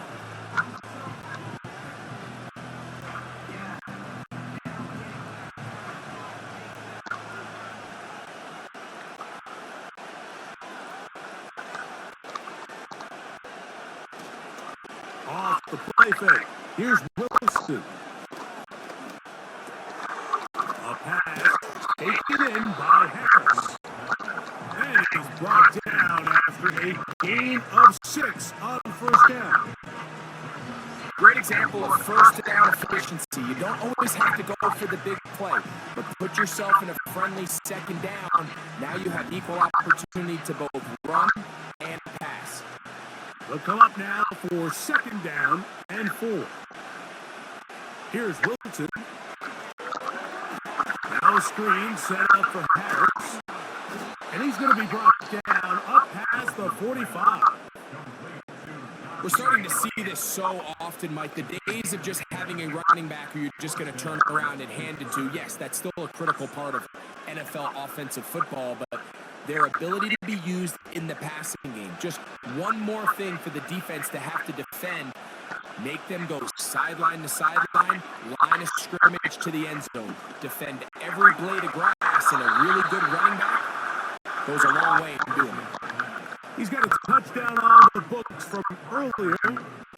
Off the play fake. Here's Wilson. A pass taken in by Harris. And he's brought down after a gain of 6 on first down. Great example of first down efficiency. You don't always have to go for the big play, but put yourself in a friendly second down. Now you have equal opportunity to both run and pass. They'll come up now for 2nd down and 4. Here's Wilson. Now a screen set up for Harris. And he's going to be brought down up past the 45. We're starting to see this so often, Mike. The days of just having a running back who you're just going to turn around and hand it to, yes, that's still a critical part of NFL offensive football, but their ability to be used in the passing game. Just one more thing for the defense to have to defend. Make them go sideline to sideline, line of scrimmage to the end zone. Defend every blade of grass, and a really good running back goes a long way in doing it. He's got a touchdown on the books from earlier,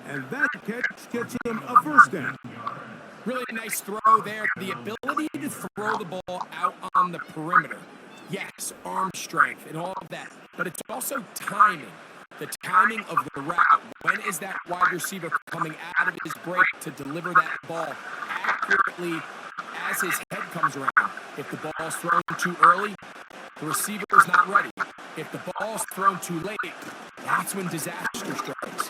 and that catch gets him a first down. Really nice throw there. The ability to throw the ball out on the perimeter. Yes, arm strength and all of that, but it's also timing. The timing of the route. When is that wide receiver coming out of his break to deliver that ball accurately as his head comes around? If the ball's thrown too early, the receiver is not ready. If the ball's thrown too late, that's when disaster strikes.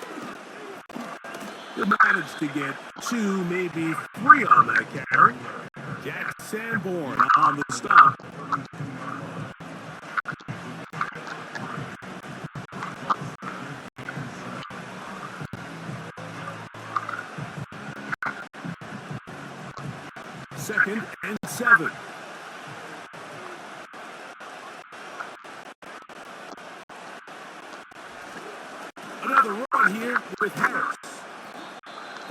He managed to get 2, maybe 3 on that carry. Jack Sanborn on the stop. Second and 7. Another run here with Harris.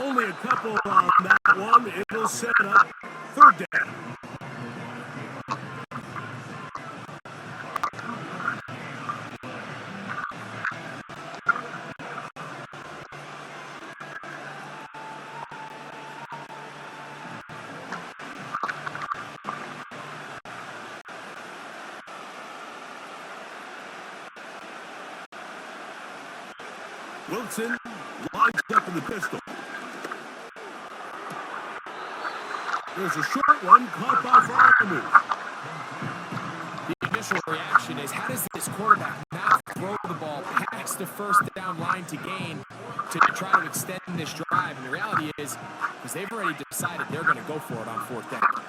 Only a couple on that one. It'll set up 3rd down. Wilson lines up in the pistol. There's a short one caught by Fryermuth. The initial reaction is, how does this quarterback now throw the ball past the first down line to gain to try to extend this drive? And the reality is they've already decided they're going to go for it on 4th down.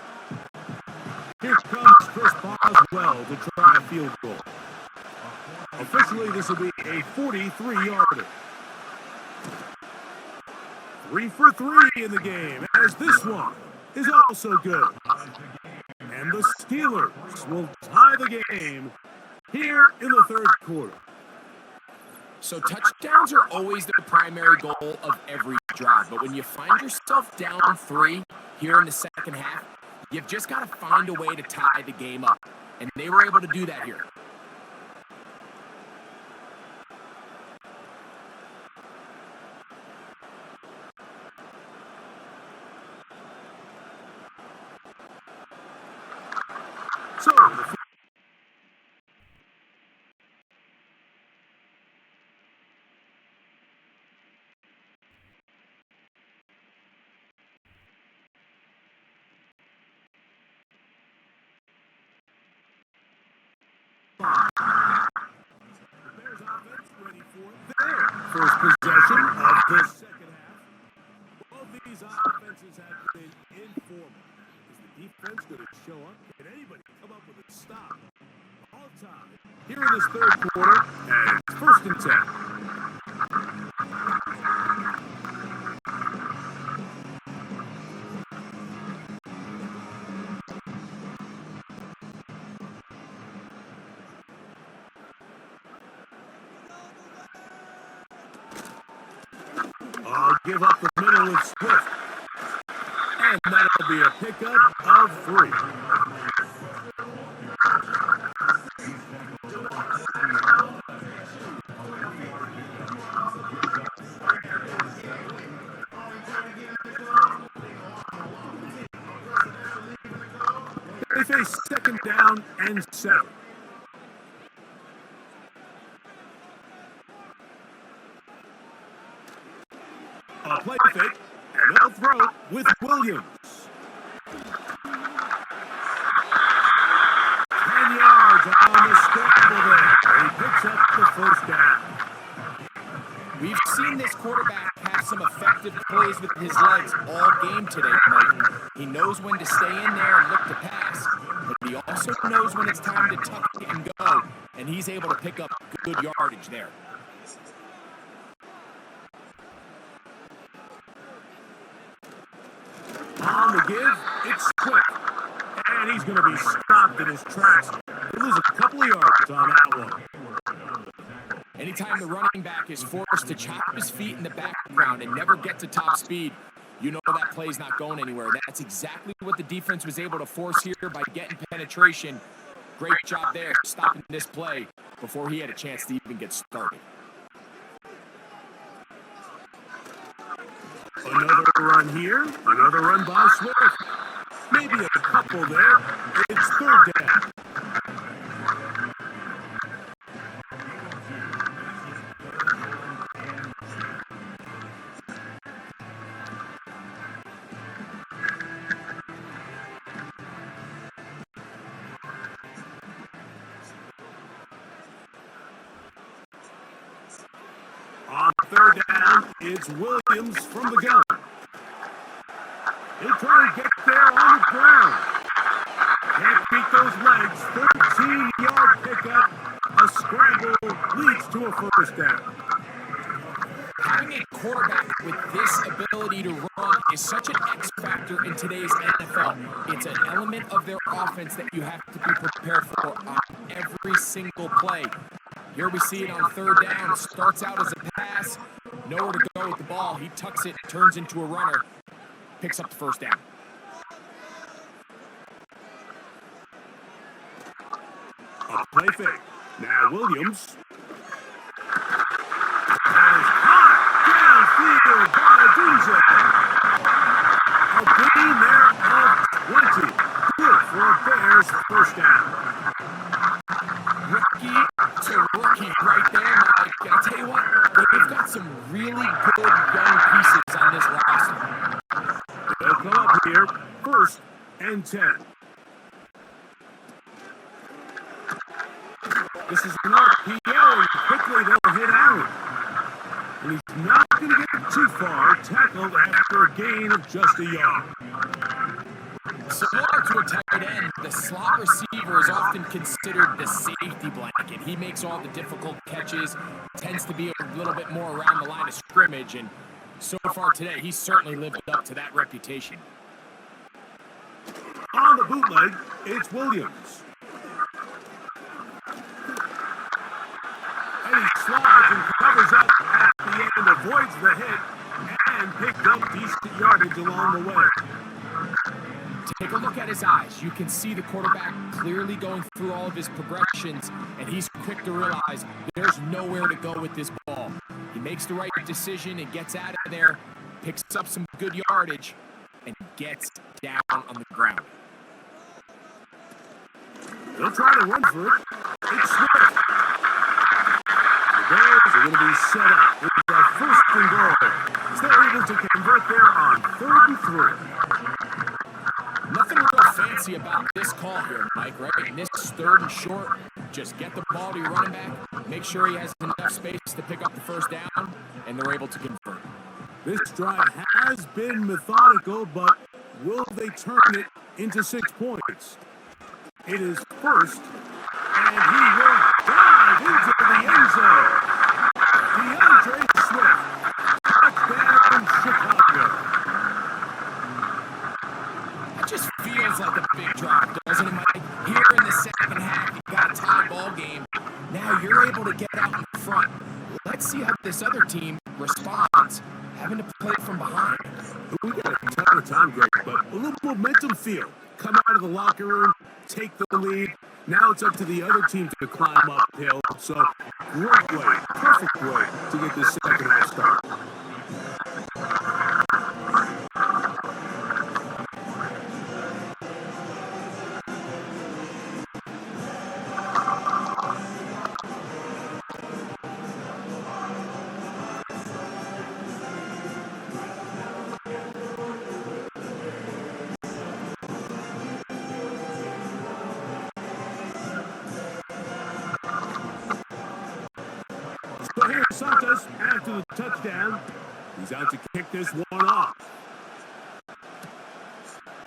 Here comes Chris Boswell to try a field goal. Officially, this will be a 43-yarder. 3 for 3 in the game, as this one is also good. And the Steelers will tie the game here in the 3rd quarter. So touchdowns are always the primary goal of every drive. But when you find yourself down 3 here in the second half, you've just got to find a way to tie the game up. And they were able to do that here. So, the Bears offense ready for their first possession of the second half. Both these offenses have been informal. Is the defense going to show up? Can anybody come up with a stop? All time here in this 3rd quarter, and it's 1st and 10. I'll give up the middle with Swift. And that'll be a pickup of 3. They face 2nd down and 7. A play fake, and they'll throw with Williams. 10 yards on the scramble there. He picks up the 1st down. We've seen this quarterback have some effective plays with his legs all game today, Mike. He knows when to stay in there and look to pass, but he also knows when it's time to tuck and go, and he's able to pick up good yardage there. On the give, it's quick. And he's going to be stopped in his tracks. He loses a couple of yards on that one. Anytime the running back is forced to chop his feet in the background and never get to top speed, you know that play's not going anywhere. That's exactly what the defense was able to force here by getting penetration. Great job there, stopping this play before he had a chance to even get started. Another run here, another run by Swift. Maybe a couple there. It's 3rd down. third down, it's Williams from the gun. He'll try to get there on the ground. Can't beat those legs. 13-yard pickup. A scramble leads to a first down. Having a quarterback with this ability to run is such an X factor in today's NFL. It's an element of their offense that you have to be prepared for on every single play. Here we see it on third down. Starts out as a pass. Nowhere to go with the ball. He tucks it, turns into a runner. Picks up the first down. A play fake. Now Williams. That is caught downfield by Dunze. A gain there of 20. Good for a Bears first down. Rookie to rookie right there, Mike. I tell you what, they've got some really good young pieces on this roster. They'll come up here, 1st and 10. This is an RPO, and quickly they'll hit Allen. And he's not going to get too far, tackled after a gain of just a yard. Similar to a tight end, the slot receiver is often considered the safety blanket. He makes all the difficult catches, tends to be a little bit more around the line of scrimmage, and so far today, he's certainly lived up to that reputation. On the bootleg, it's Williams. And he slides and covers up at the end, avoids the hit, and picked up decent yardage along the way. Take a look at his eyes. You can see the quarterback clearly going through all of his progressions, and he's quick to realize there's nowhere to go with this ball. He makes the right decision and gets out of there, picks up some good yardage, and gets down on the ground. They'll try to run for it. It's Smith. The Bears are going to be set up with the 1st and goal. So they're able to convert there on 3rd and 3. Nothing real fancy about this call here, Mike, right? In this 3rd and short, just get the ball to your running back, make sure he has enough space to pick up the first down, and they're able to convert. This drive has been methodical, but will they turn it into 6 points? It is 1st, and he will dive into the end zone. DeAndre Swift, touchdown Chicago. Just feels like a big drop, doesn't it, Mike? Here in the second half, you got a tie ball game. Now you're able to get out in front. Let's see how this other team responds, having to play from behind. We got a ton of time, Greg, but a little momentum feel. Come out of the locker room, take the lead. Now it's up to the other team to climb uphill. So, great way, perfect way to get this second half started. Santos, after the touchdown, he's out to kick this one off.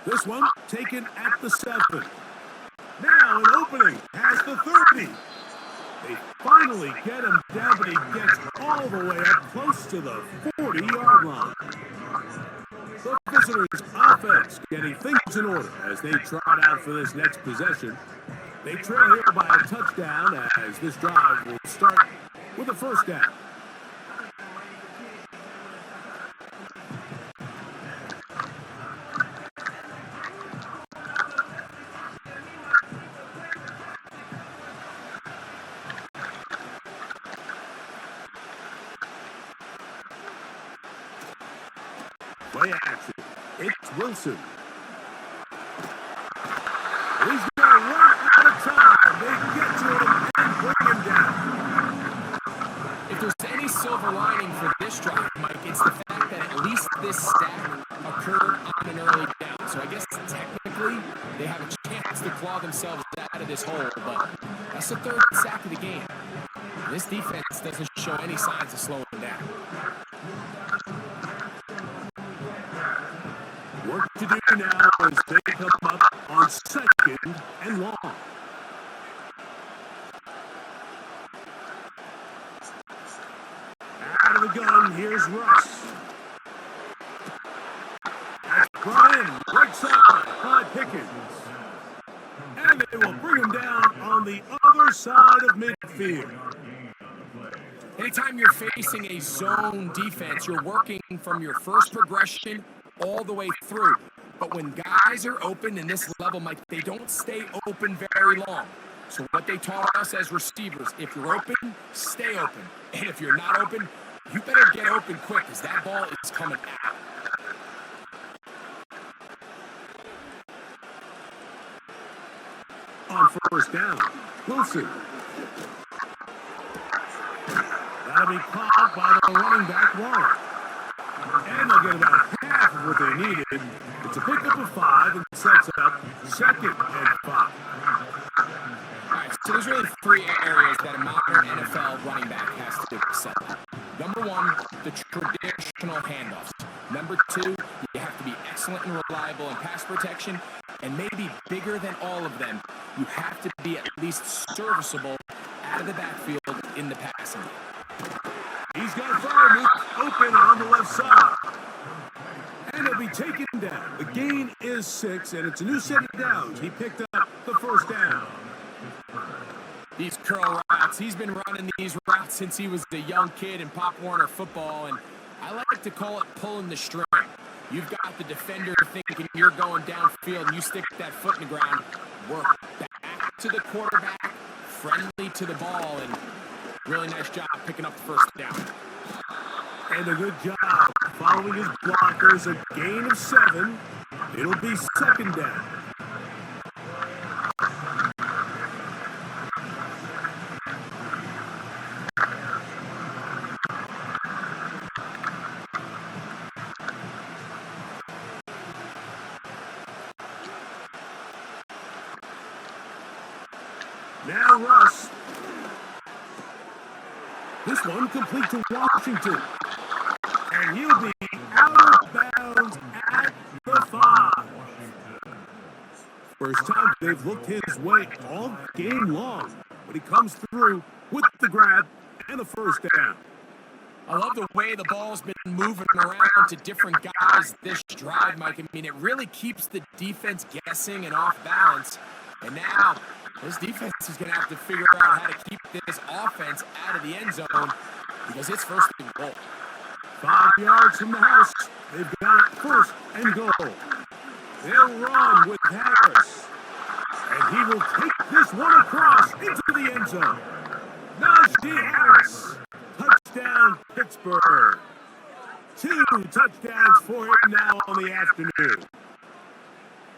This one taken at the 7. Now an opening past the 30. They finally get him down, but he gets all the way up close to the 40-yard line. The visitors' offense getting things in order as they trot out for this next possession. They trail here by a touchdown as this drive will start with a first down. Play action. It's Wilson. He's going to run out of time. They get to him and bring him down. If there's any silver lining for this drive, Mike, it's the fact that at least this sack occurred on an early down. So I guess technically they have a chance to claw themselves out of this hole, but that's the 3rd sack of the game. This defense doesn't show any signs of slowing down. Work to do now as they come up on 2nd and long. Out of the gun, here's Russ. That's brought in, right side by Pickens. And they will bring him down on the other side of midfield. Anytime you're facing a zone defense, you're working from your first progression all the way through. But when guys are open in this level, Mike, they don't stay open very long. So what they taught us as receivers, if you're open, stay open. And if you're not open, you better get open quick because that ball is coming out. On first down, Wilson. That'll be caught by the running back, Warren. And they'll get about half of what they needed. It's a pickup of 5 and sets up 2nd and 5. All right, so there's really 3 areas that a modern NFL running back has to excel at. Number 1, the traditional handoffs. Number 2, you have to be excellent and reliable in pass protection. And maybe bigger than all of them, you have to be at least serviceable out of the backfield in the passing game. He's got Freiermuth open on the left side. And he'll be taken down. The gain is 6, and it's a new set of downs. He picked up the first down. These curl routes, he's been running these routes since he was a young kid in Pop Warner football, and I like to call it pulling the string. You've got the defender thinking you're going downfield, and you stick that foot in the ground, work back to the quarterback, friendly to the ball, and really nice job picking up the first down. And a good job following his blockers, a gain of 7. It'll be 2nd down. Now Russ. This one complete to Washington. And he'll be out of bounds at the 5. First time they've looked his way all game long. But he comes through with the grab and the first down. I love the way the ball's been moving around to different guys this drive, Mike. I mean, it really keeps the defense guessing and off balance. And now, this defense is going to have to figure out how to keep this offense out of the end zone because it's 1st and goal. 5 yards from the house. They've got it 1st and goal. They'll run with Harris. And he will take this one across into the end zone. Najee Harris. Touchdown, Pittsburgh. 2 touchdowns for him now on the afternoon.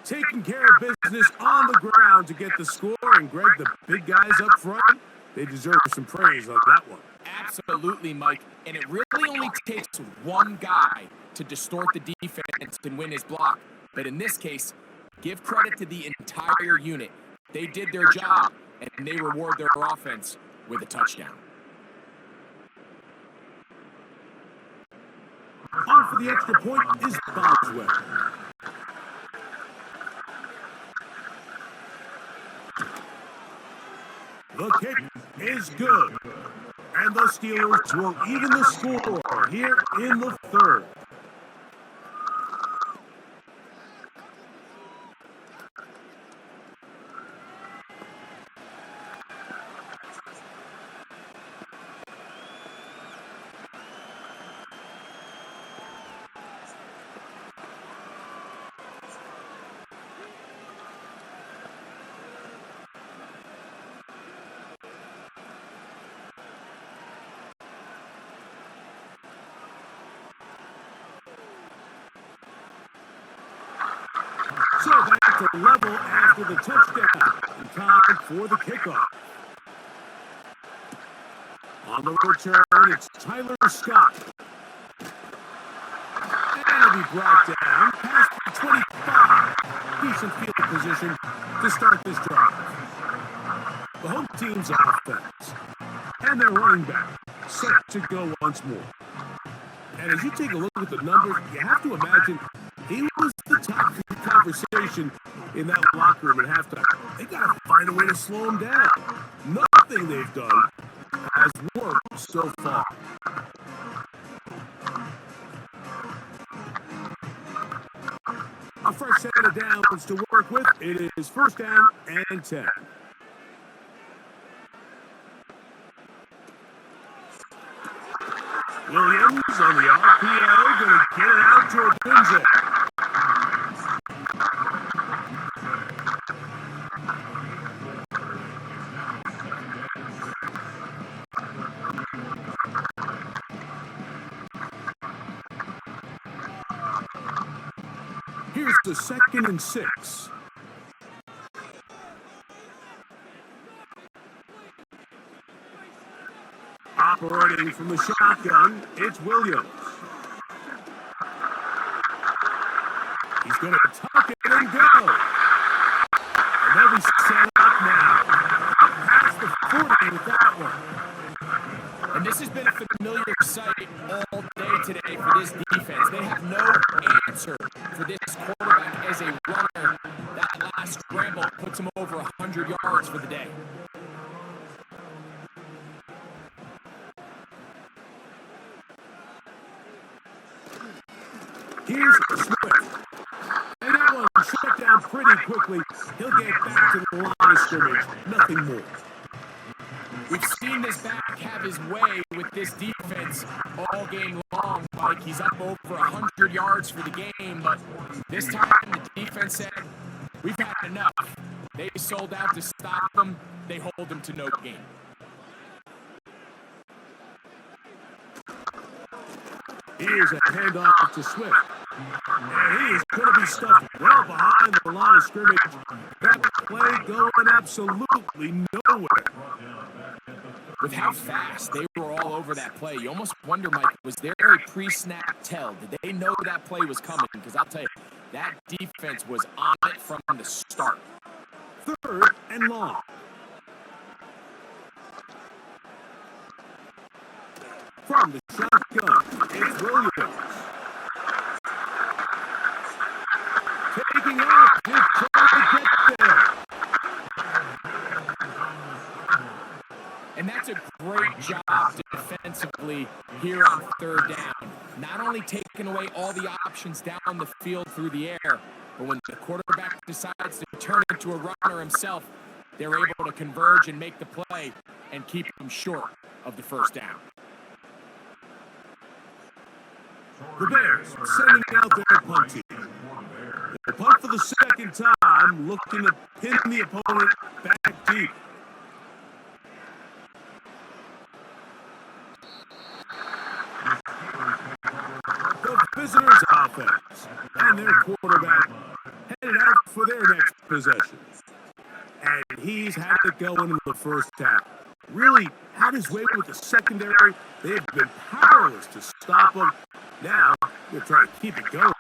Taking care of business on the ground to get the score. And Greg, the big guys up front, they deserve some praise on that one. Absolutely, Mike. And it really only takes one guy to distort the defense and win his block. But in this case, give credit to the entire unit. They did their job, and they reward their offense with a touchdown. On for the extra point is Boswell. The kick is good. And the Steelers will even the score here in the 3rd. So back to level after the touchdown. And time for the kickoff. On the return, it's Tyler Scott. And he'll be brought down past the 25. Decent field position to start this drive. The home team's offense And their running back set to go once more. And as you take a look at the numbers, you have to imagine he was the top of the conversation in that locker room at halftime. They got to find a way to slow him down. Nothing they've done has worked so far. A fresh set of downs to work with. It is first down and 10. Williams on the RPO, going to get it out to Ogunze. Here's the 2nd and 6. Operating from the shotgun, it's Williams. He's going to tuck it and go. And they'll be set up now. Past the 40 with that one. And this has been a familiar sight all day today for this defense. They have no answer for this quarterback as a runner. That last scramble puts him over 100 yards for the day. Here's Swift. And that one shut down pretty quickly. He'll get back to the line of scrimmage. Nothing more. We've seen this back have his way with this defense all game long. Mike, he's up over 100 yards for the game, but this time the defense said, we've had enough. They sold out to stop them. They hold them to no gain. Here's a handoff to Swift. And he is going to be stuffed well behind the line of scrimmage. That play going absolutely nowhere. With how fast they were all over that play, you almost wonder, Mike, was there a pre-snap tell? Did they know that play was coming? Because I'll tell you, that defense was on it from the start. 3rd and long. From the shotgun, it's Williams. Taking off, he's trying to get there. And that's a great job defensively here on 3rd down. Not only taking away all the options down the field through the air, but when the quarterback decides to turn into a runner himself, they're able to converge and make the play and keep him short of the 1st down. The Bears sending out their punt team. They punt for the 2nd time, looking to pin the opponent back deep. The visitors' offense and their quarterback headed out for their next possession. And he's had it going in the 1st half. Really had his way with the secondary. They've been powerless to stop him. Now, they're trying to keep it going.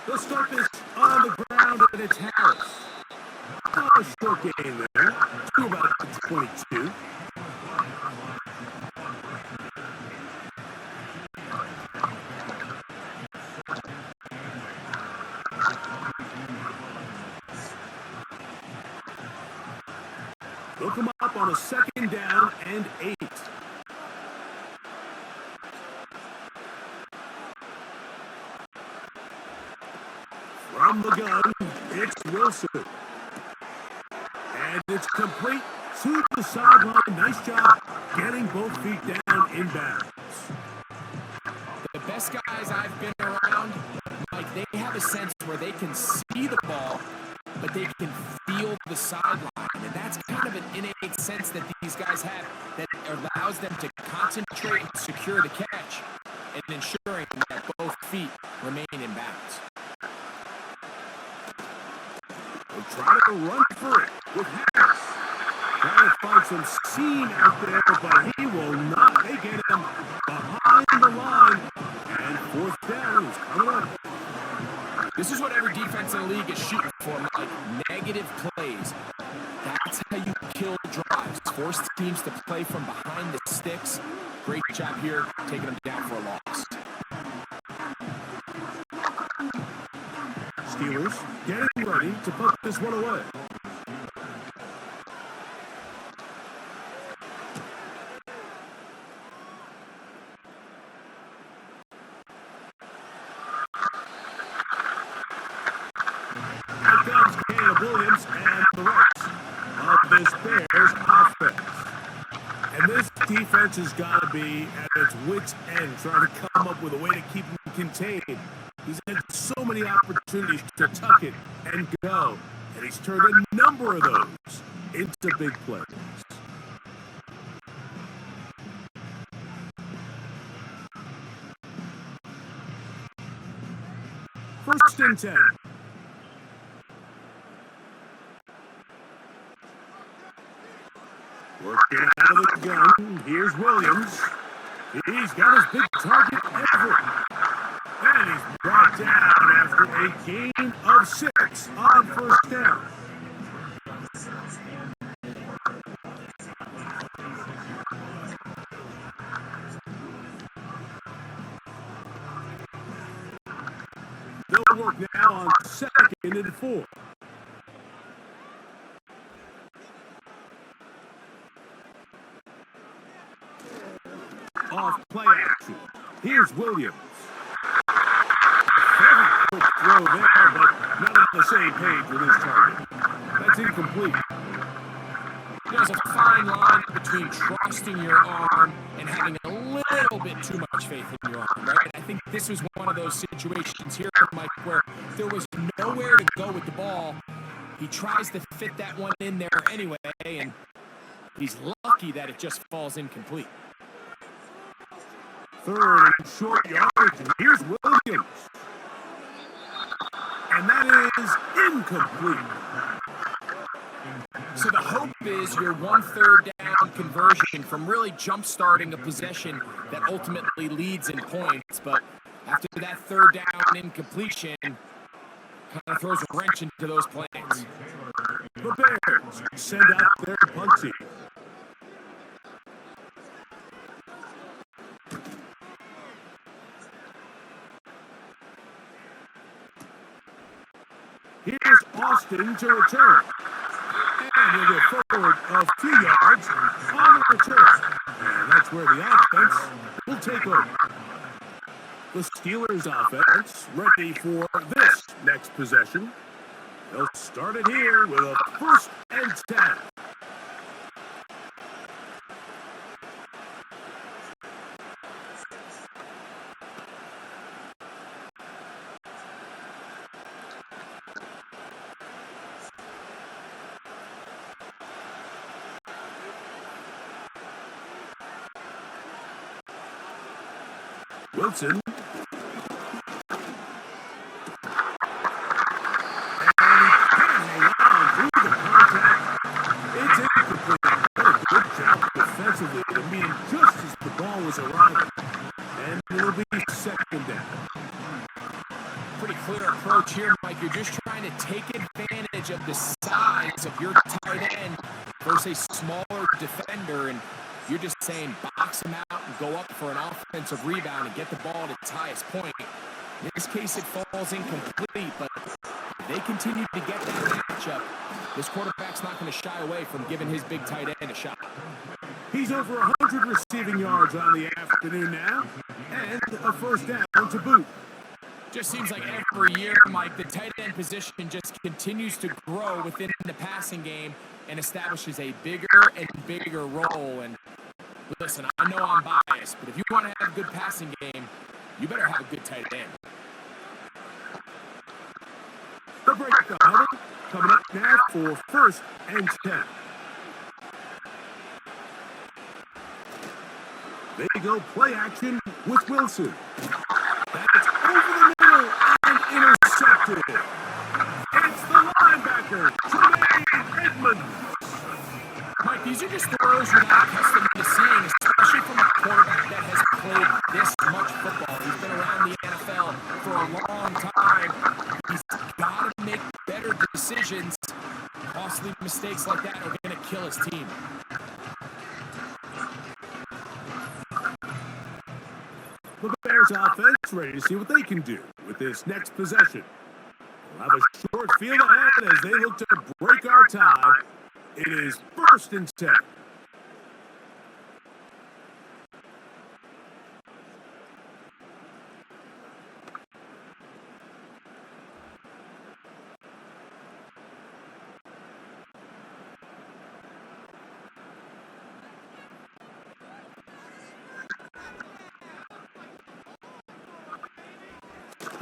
They'll start this on the ground, and it's Harris. Not a short game there. To about 22. They'll come up on a 2nd down and 8. From the gun, it's Wilson. And it's complete to the sideline. Nice job getting both feet down in bounds. The best guys I've been around, Mike, they have a sense where they can see the ball, but they can feel the sideline. And that's kind of an innate sense that these guys have that allows them to concentrate and secure the catch and ensuring that both feet remain in bounds. They'll try to run for it with Harris. find some seam out there, but he will not. They get him behind the line, and fourth down is coming up. This is what every defense in the league is shooting for, Mike. Negative plays. That's how you kill drives. Force teams to play from behind the sticks. Great job here, taking them down for a loss. Steelers getting ready to put this one away. Williams and the rest of this Bears offense. And this defense has got to be at its wits' end, trying to come up with a way to keep him contained. He's had so many opportunities to tuck it and go, and he's turned a number of those into big plays. First and 10. Working out of the gun. Here's Williams. He's got his big target, Everett. And he's brought down after a gain of 6 on first down. They'll work now on 2nd and 4. Off play action. Here's Williams. Very quick throw there, but not on the same page with his target. That's incomplete. There's a fine line between trusting your arm and having a little bit too much faith in your arm, right? I think this was one of those situations here, Mike, where there was nowhere to go with the ball. He tries to fit that one in there anyway, and he's lucky that it just falls incomplete. Third and short yardage, and here's Williams. And that is incomplete. So the hope is your 1/3 down conversion from really jump-starting a possession that ultimately leads in points. But after that 3rd down incompletion, kind of throws a wrench into those plans. The Bears send out their punt team. Here's Austin to return. And he'll get forward a few yards on the return. And that's where the offense will take over. The Steelers offense ready for this next possession. They'll start it here with a 1st and 10. Wilson. And he can't allow through the contact. It's incomplete. What a good job defensively to meet him just as the ball was arriving. And it'll be 2nd down. Pretty clear approach here, Mike. You're just trying to take advantage of the size of your tight end versus a smaller defender, and you're just saying box him out and go up for an offensive rebound and get the ball at its highest point. In this case, it falls incomplete, but if they continue to get that matchup, this quarterback's not going to shy away from giving his big tight end a shot. He's over 100 receiving yards on the afternoon now, and a 1st down to boot. Just seems like every year, Mike, the tight end position just continues to grow within the passing game and establishes a bigger and bigger role. And listen, I know I'm biased, but if you want to have a good passing game, you better have a good tight end. The break the huddle coming up now for 1st and 10. They go play action with Wilson. That's over the middle and intercepted. It's the linebacker, Tremaine Edmonds. Mike, These are just throws you're not accustomed to seeing, especially from a quarterback that has played this much football. He's been around the NFL for a long time. He's got to make better decisions. Costly mistakes like that are going to kill his team. The Bears offense ready to see what they can do with this next possession. We'll have a short field ahead as they look to break our tie. It is 1st and 10.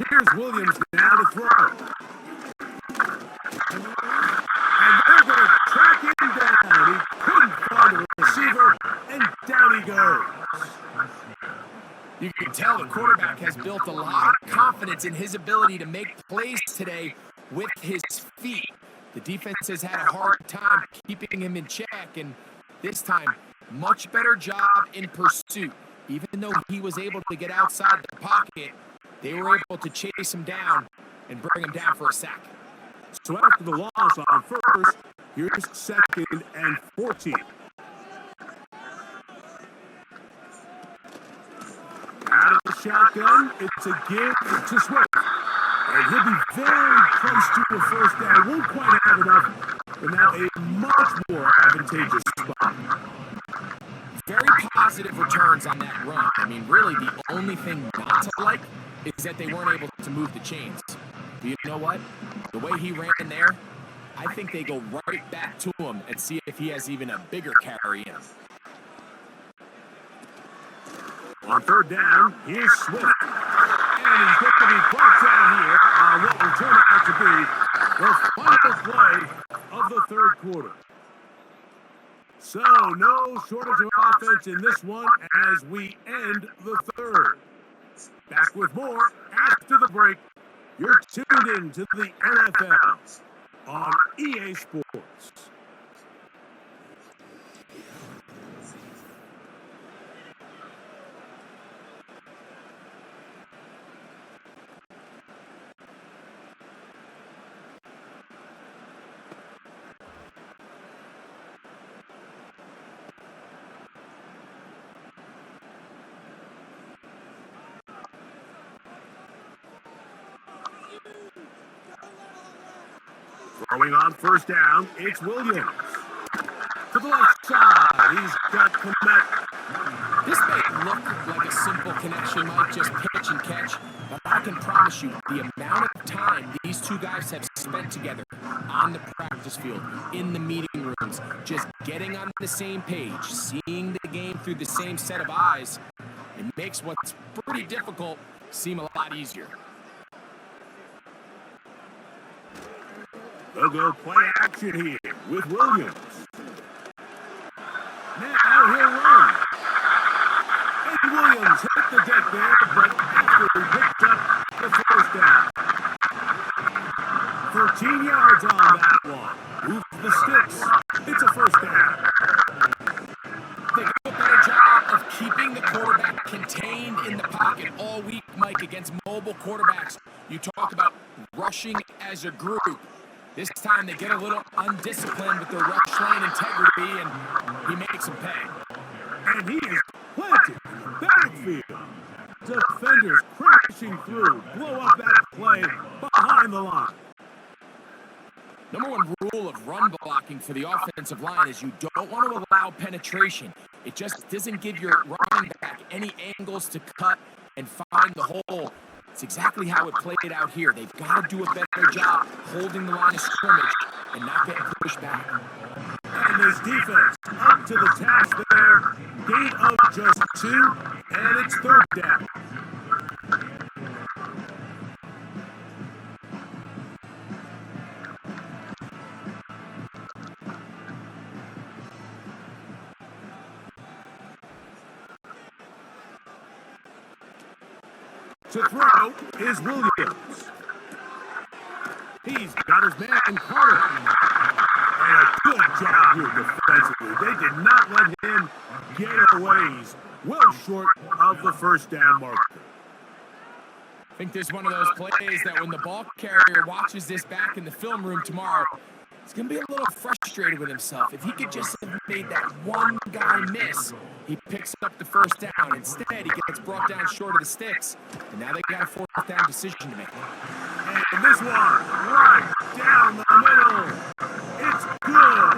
Here's Williams now to throw. And they're going to track him down. He couldn't find the receiver, and down he goes. You can tell the quarterback has built a lot of confidence in his ability to make plays today with his feet. The defense has had a hard time keeping him in check, and this time, much better job in pursuit. Even though he was able to get outside the pocket, they were able to chase him down and bring him down for a sack. So after the loss on first, here's 2nd and 14. Out of the shotgun, it's a give to Swift. And he'll be very close to a first down. Won't quite have enough, but now a much more advantageous spot. Very positive returns on that run. I mean, really, the only thing not to like is that they weren't able to move the chains. But you know what? The way he ran there, I think they go right back to him and see if he has even a bigger carry in him. On 3rd down, here's Swift. And he's going to be brought down here on what will turn out to be the final play of the 3rd quarter. So, no shortage of offense in this one as we end the 3rd. Back with more after the break. You're tuned in to the NFL on EA Sports. Throwing on 1st down, it's Williams. To the left side, he's got Komet. This may look like a simple connection, Mike, just pitch and catch, but I can promise you the amount of time these two guys have spent together on the practice field, in the meeting rooms, just getting on the same page, seeing the game through the same set of eyes, it makes what's pretty difficult seem a lot easier. They'll go play action here with Williams. Now he'll run. And Williams hit the deck there, but after he picked up the 1st down. 13 yards on that one. Move the sticks. It's a 1st down. They do a better job of keeping the quarterback contained in the pocket all week, Mike, against mobile quarterbacks. You talk about rushing as a group. This time they get a little undisciplined with their rush lane integrity, and he makes them pay. And he is planted in the backfield. Defenders crashing through. Blow up that play behind the line. Number one rule of run blocking for the offensive line is you don't want to allow penetration. It just doesn't give your running back any angles to cut and find the hole. It's exactly how it played out here. They've got to do a better job holding the line of scrimmage and not getting pushed back. And this defense up to the task there. Gain of just 2, and it's 3rd down. To throw is Williams. He's got his man Carter. And a good job here defensively. They did not let him get away. He's well short of the first down marker. I think there's one of those plays that when the ball carrier watches this back in the film room tomorrow, he's going to be a little frustrated with himself. If he could just have made that one guy miss, he picks up the first down. Instead, he gets brought down short of the sticks, and now they got a fourth down decision to make. And this one, right down the middle. It's good.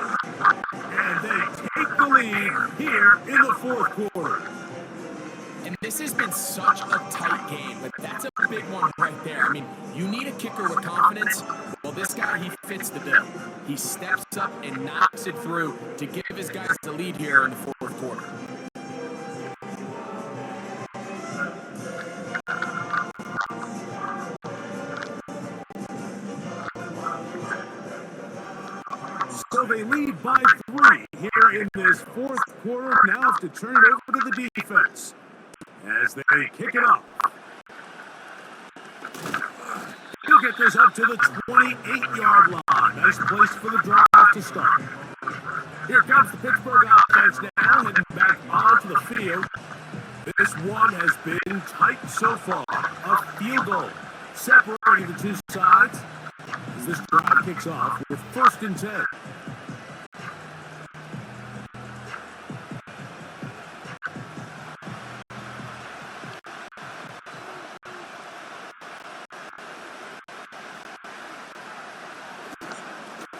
And they take the lead here in the fourth quarter. And this has been such a tight game, but that's a big one right there. I mean, you need a kicker with confidence. Well, this guy, he fits the bill. He steps up and knocks it through to give his guys the lead here in the fourth quarter. So they lead by 3 here in this fourth quarter. Now have to turn it over to the defense as they kick it off. He'll get this up to the 28-yard line. Nice place for the drive to start. Here comes the Pittsburgh offense now, heading back onto the field. This one has been tight so far. A field goal separating the two sides as this drive kicks off with 1st and 10.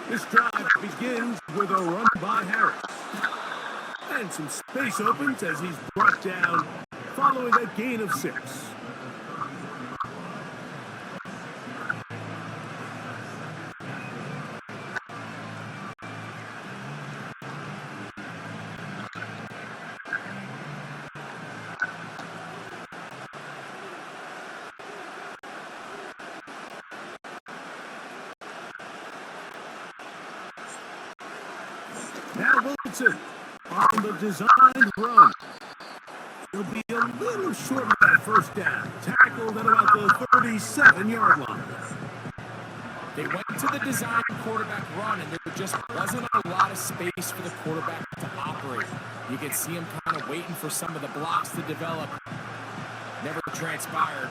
This drive begins with a run by Harris. And some space opens as he's brought down following a gain of 6. Now Wilson on the designed run. He'll be a little short of that first down. Tackled at about the 37-yard line. They went to the design quarterback run, and there just wasn't a lot of space for the quarterback to operate. You could see him kind of waiting for some of the blocks to develop. Never transpired.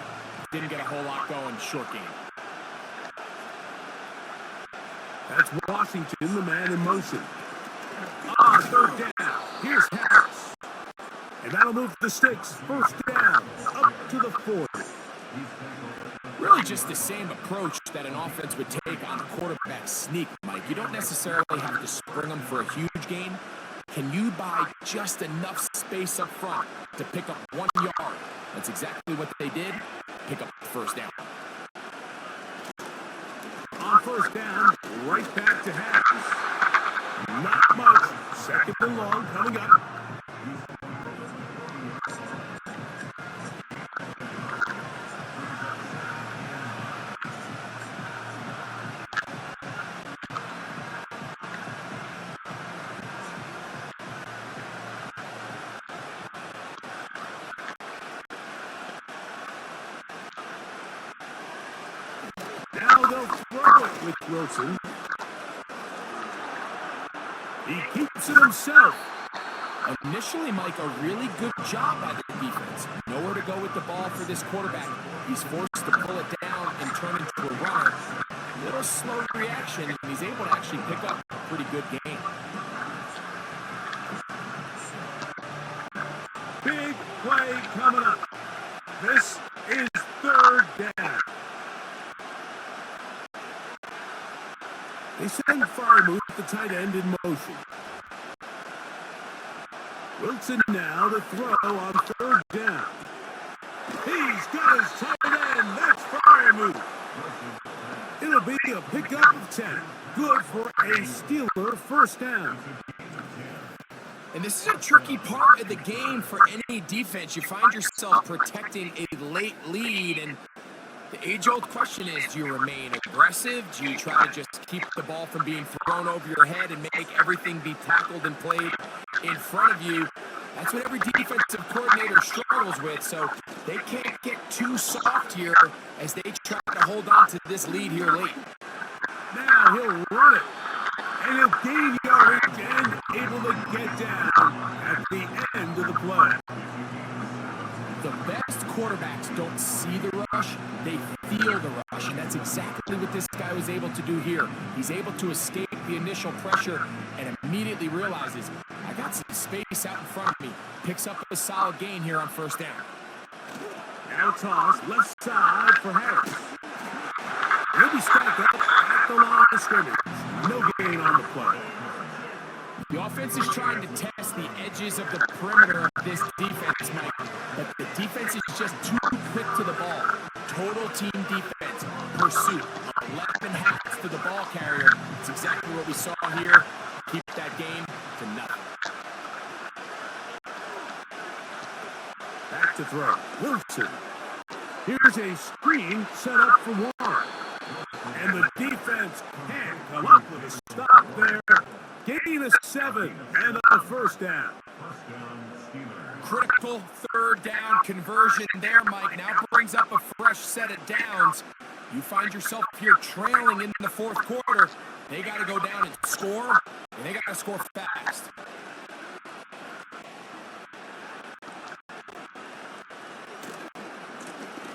Didn't get a whole lot going. Short game. That's Washington, the man in motion. On 3rd down, here's Harris. And that'll move the sticks. 1st down, up to the 40. Really just the same approach that an offense would take on a quarterback sneak, Mike. You don't necessarily have to spring them for a huge gain. Can you buy just enough space up front to pick up 1 yard? That's exactly what they did. Pick up the 1st down. On 1st down, right back to Harris. Not much. 2nd and long coming up. Now they'll throw it with Wilson. He keeps it himself. Initially, Mike, a really good job by the defense. Nowhere to go with the ball for this quarterback. He's forced to pull it down and turn into a runner. A little slow reaction, and he's able to actually pick up a pretty good game. Big play coming up. This is 3rd down. They send Farmouth, the tight end, in motion. Wilson now to throw on 3rd down. He's got his tight end. That's Farmouth. It'll be a pickup of 10. Good for a Steeler 1st down. And this is a tricky part of the game for any defense. You find yourself protecting a late lead, and the age-old question is, do you remain aggressive? Do you try to just keep the ball from being thrown over your head and make everything be tackled and played in front of you? That's what every defensive coordinator struggles with, so they can't get too soft here as they try to hold on to this lead here late. Now he'll run it. And he'll gain yardage and able to get down at the end of the play. The best quarterbacks don't see the rush, they feel the rush, and that's exactly what this guy was able to do here. He's able to escape the initial pressure and immediately realizes, I got some space out in front of me. Picks up a solid gain here on first down. Now toss left side for Harris. He'll be stacked up at the line of scrimmage. No gain on the play. The offense is trying to test the edges of the perimeter of this defense, Mike, but the defense is just too quick to the ball. Total team defense, pursuit, 11 hats to the ball carrier. It's exactly what we saw here. Keep that game to nothing. Back to throw. Wilson. Here's a screen set up for Warren. And the defense can't come up with a stop there. Gain of 7 and a first down. Critical third down conversion there, Mike. Now brings up a fresh set of downs. You find yourself here trailing in the fourth quarter. They got to go down and score, and they got to score fast.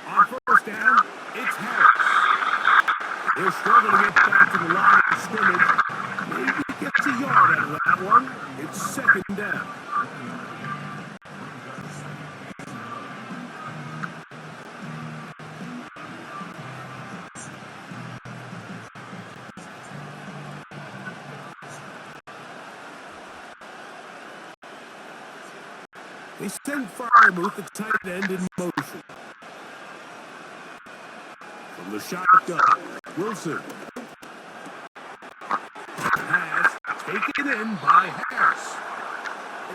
On first down, it's Harris. They're struggling to get back to the line of scrimmage. Maybe gets a yard out of that one. It's second down. They send Fryermuth, the tight end, in motion. From the shotgun, Wilson. Pass taken in by Harris.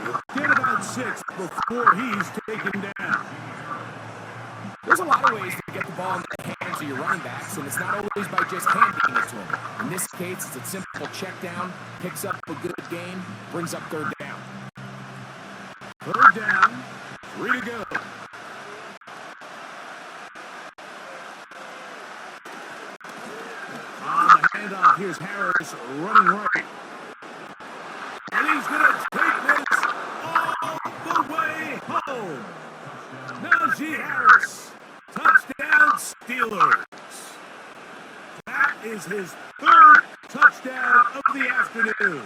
He'll get about 6 before he's taken down. There's a lot of ways to get the ball in the hands of your running backs, and it's not always by just handing it to them. In this case, it's a simple check down, picks up a good gain, brings up third down. Third down, 3 to go. On the handoff, here's Harris running right. And he's going to take this all the way home. Najee Harris, touchdown Steelers. That is his 3rd touchdown of the afternoon.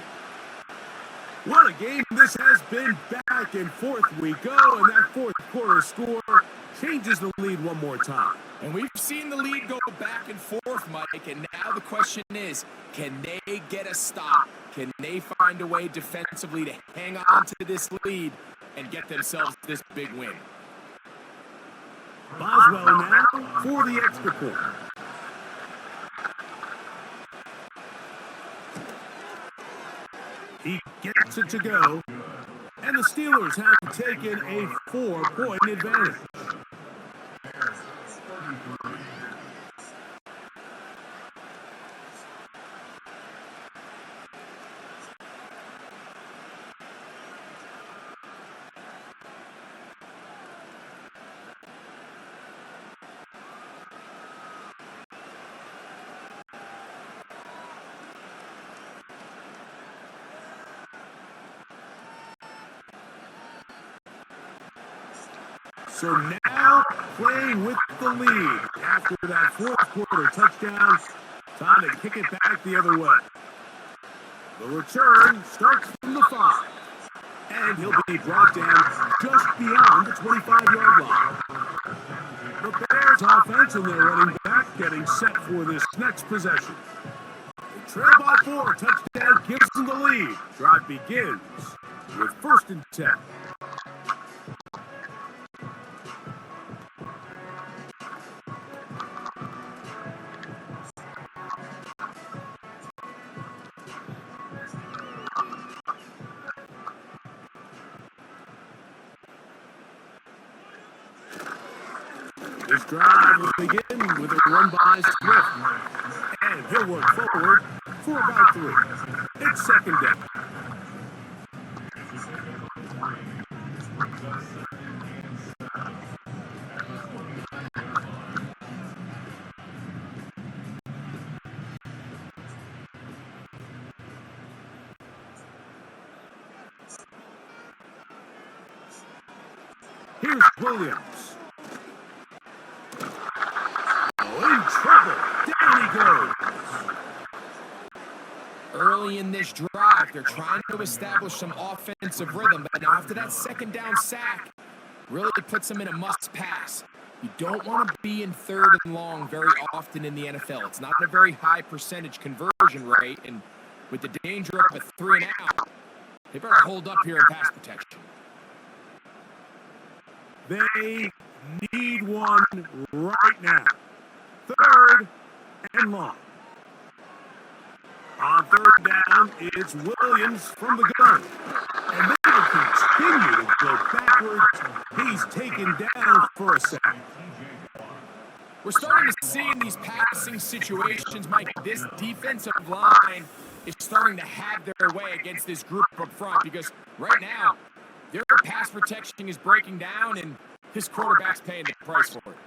What a game this has been. Back and forth we go, and that fourth quarter score changes the lead one more time. And we've seen the lead go back and forth, Mike, and now the question is, can they get a stop? Can they find a way defensively to hang on to this lead and get themselves this big win? Boswell now for the extra point. He gets it to go, and the Steelers have taken a 4-point advantage. So now playing with the lead after that fourth quarter touchdown. Time to kick it back the other way. The return starts from the 5. And he'll be brought down just beyond the 25-yard line. The Bears offense and their running back getting set for this next possession. They trail by 4. Touchdown gives them the lead. Drive begins with 1st and 10. This drive will begin with a run by Swift. And he'll work forward for about 3. It's second down. Here's Williams. Oh, in trouble. Down he goes. Early in this drive, they're trying to establish some offensive rhythm, but now after that second down sack, really puts them in a must-pass. You don't want to be in third and long very often in the NFL. It's not a very high percentage conversion rate, and with the danger of a 3 and out, they better hold up here in pass protection. They need one right now. Third and long. On third down, it's Williams from the gun. And they continue to go backwards. He's taken down for a sack. We're starting to see in these passing situations, Mike, this defensive line is starting to have their way against this group up front because right now, their pass protection is breaking down and his quarterback's paying the price for it.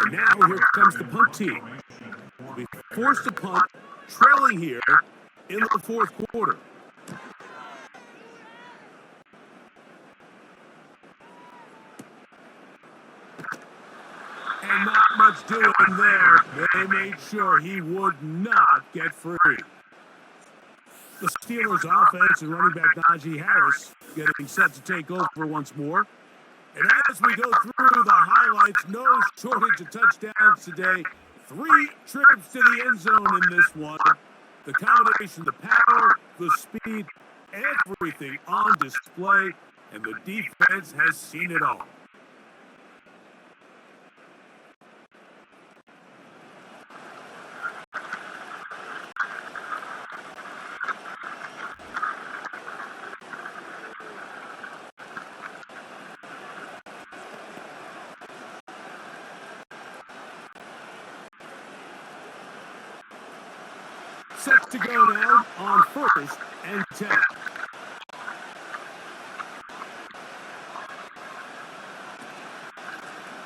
And now here comes the punt team. We forced a punt, trailing here in the fourth quarter. And not much doing there. They made sure he would not get free. The Steelers' offense and running back Najee Harris getting set to take over once more. And as we go through the highlights, no shortage of touchdowns today. 3 trips to the end zone in this one. The combination, the power, the speed, everything on display. And the defense has seen it all. Set to go now on 1st and 10.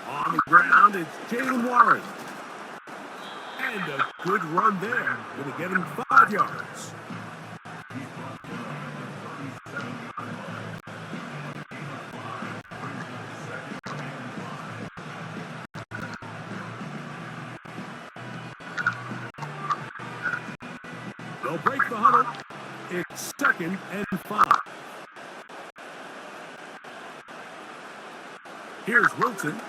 On the ground, it's Jalen Warren. And a good run there. Going to get him 5 yards. They'll break the huddle. It's 2nd and 5. Here's Wilson.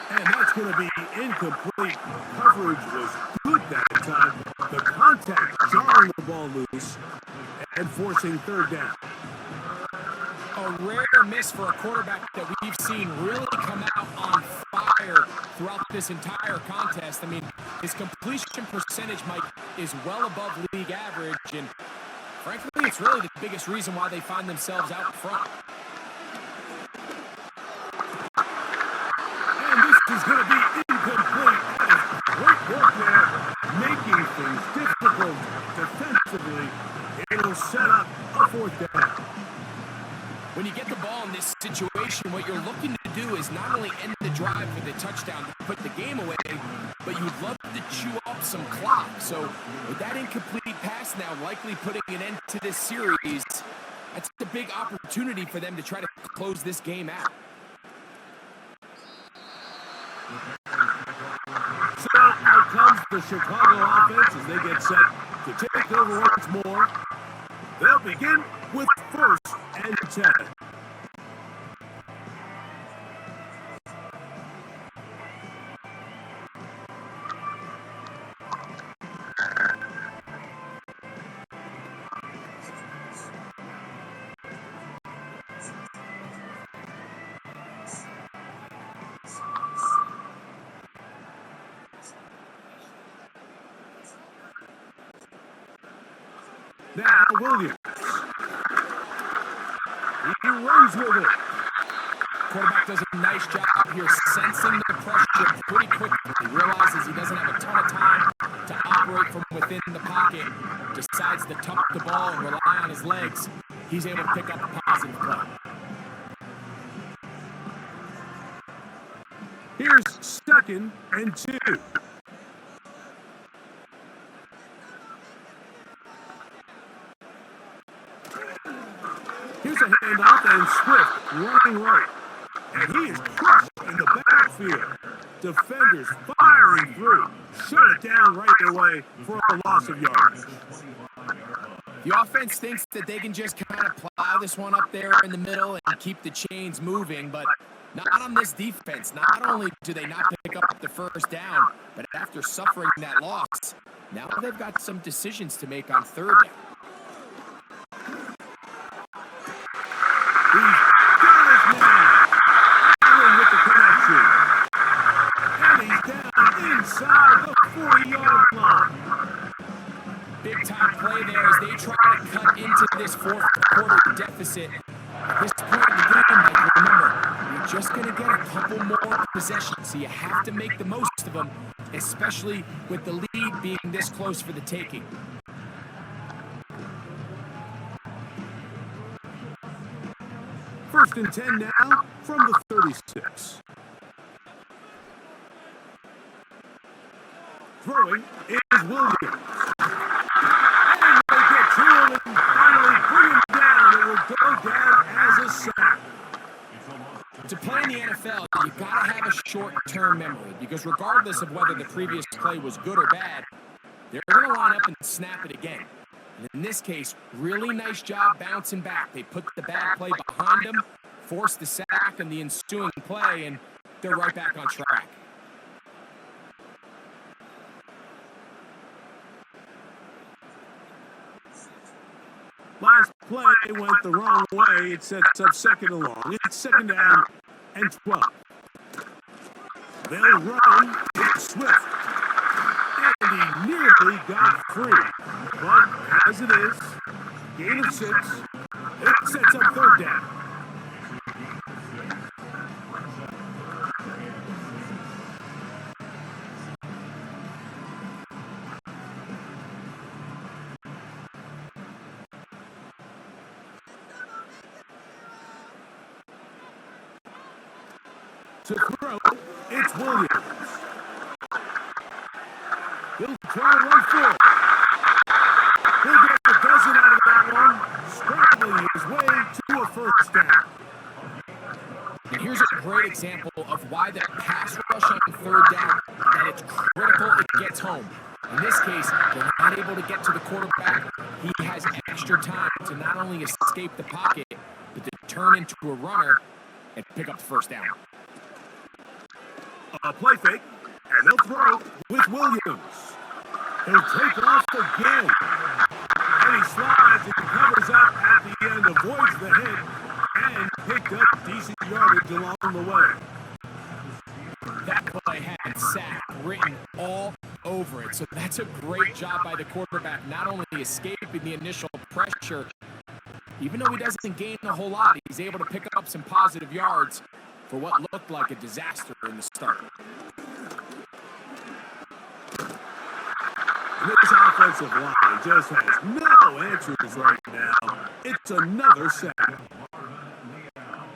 And that's going to be incomplete. Coverage was good that time. The contact jarring the ball loose and forcing 3rd down. A rare miss for a quarterback that we've seen really come out on fire throughout this entire contest. I mean, his completion percentage, Mike, is well above league average, and frankly, it's really the biggest reason why they find themselves out front. And this is going to be incomplete. Great work there, making things difficult defensively. It'll set up a 4th down. When you get the ball in this situation, what you're looking to do is not only end the drive with a touchdown to put the game away, but you'd love to chew up some clock. So with that incomplete pass now likely putting an end to this series, that's a big opportunity for them to try to close this game out. So out comes the Chicago offense as they get set to take over once more. They'll begin with 1st and 10. Now Williams. He runs with it. Quarterback does a nice job here sensing the pressure pretty quickly. He realizes he doesn't have a ton of time to operate from within the pocket. Just he's able to pick up a positive play. Here's 2nd and 2. Here's a handoff, and Swift running right. And he is crushed in the backfield. Defenders firing through. Shut it down right away for a loss of yards. The offense thinks that they can just kind of plow this one up there in the middle and keep the chains moving, but not on this defense. Not only do they not pick up the first down, but after suffering that loss, now they've got some decisions to make on 3rd down. He's got his man. Allen with the connection. And he's down inside the 40-yard line. Big-time play there as they try to cut into this 4th quarter deficit. At this point in the game, Mike, remember, you're just going to get a couple more possessions, so you have to make the most of them, especially with the lead being this close for the taking. First and 10 now from the 36. Throwing is Williams. And they get to him and finally bring him down. It will go down as a sack. To play in the NFL, you got to have a short-term memory, because regardless of whether the previous play was good or bad, they're going to line up and snap it again. And in this case, really nice job bouncing back. They put the bad play behind them, forced the sack and the ensuing play, and they're right back on track. Last play went the wrong way. It sets up 2nd and long. It's 2nd down and 12. They'll run. It's Swift. And he nearly got free. But as it is, gain of 6. It sets up 3rd down. To throw, it's Williams. He'll try to run for it. He'll get a dozen out of that one, scrambling his way to a 1st down. And here's a great example of why the pass rush on 3rd down, that it's critical it gets home. In this case, they're not able to get to the quarterback. He has extra time to not only escape the pocket, but to turn into a runner and pick up the 1st down. A play fake, and they'll throw with Williams. He'll take off again. And he slides and covers up at the end, avoids the hit, and picked up decent yardage along the way. That play had sack written all over it. So that's a great job by the quarterback, not only escaping the initial pressure, even though he doesn't gain a whole lot, he's able to pick up some positive yards for what looked like a disaster in the start. This offensive line just has no answers right now. It's another sack.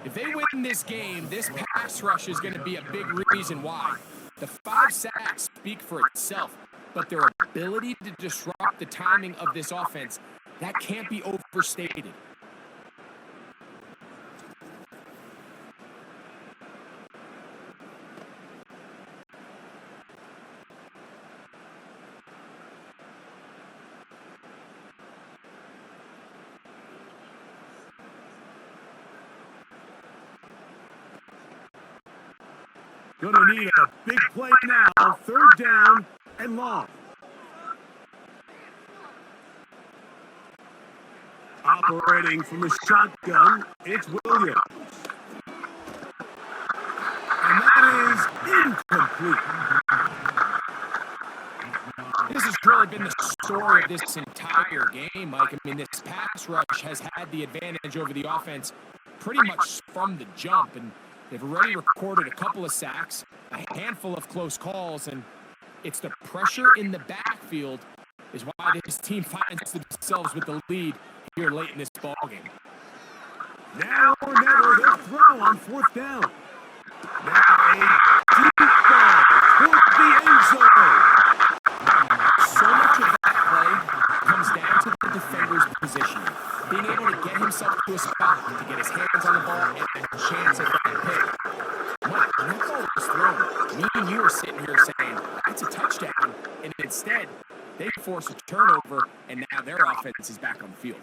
If they win this game, this pass rush is going to be a big reason why. The 5 sacks speak for itself, but their ability to disrupt the timing of this offense, that can't be overstated. Gonna need a big play now. 3rd down and long. Operating from the shotgun, it's Williams. And that is incomplete. This has really been the story of this entire game, Mike. I mean, this pass rush has had the advantage over the offense pretty much from the jump, and they've already recorded a couple of sacks, a handful of close calls, and it's the pressure in the backfield is why this team finds themselves with the lead here late in this ballgame. Now or never, they'll throw on fourth down. Now a deep ball toward the end zone. So much of that play comes down to the defender's positioning. Being able to get himself to a spot to get his hands on the ball and a chance at that pick. Mike, when that ball was thrown, me and you were sitting here saying, that's a touchdown. And instead, they force a turnover, and now their offense is back on the field.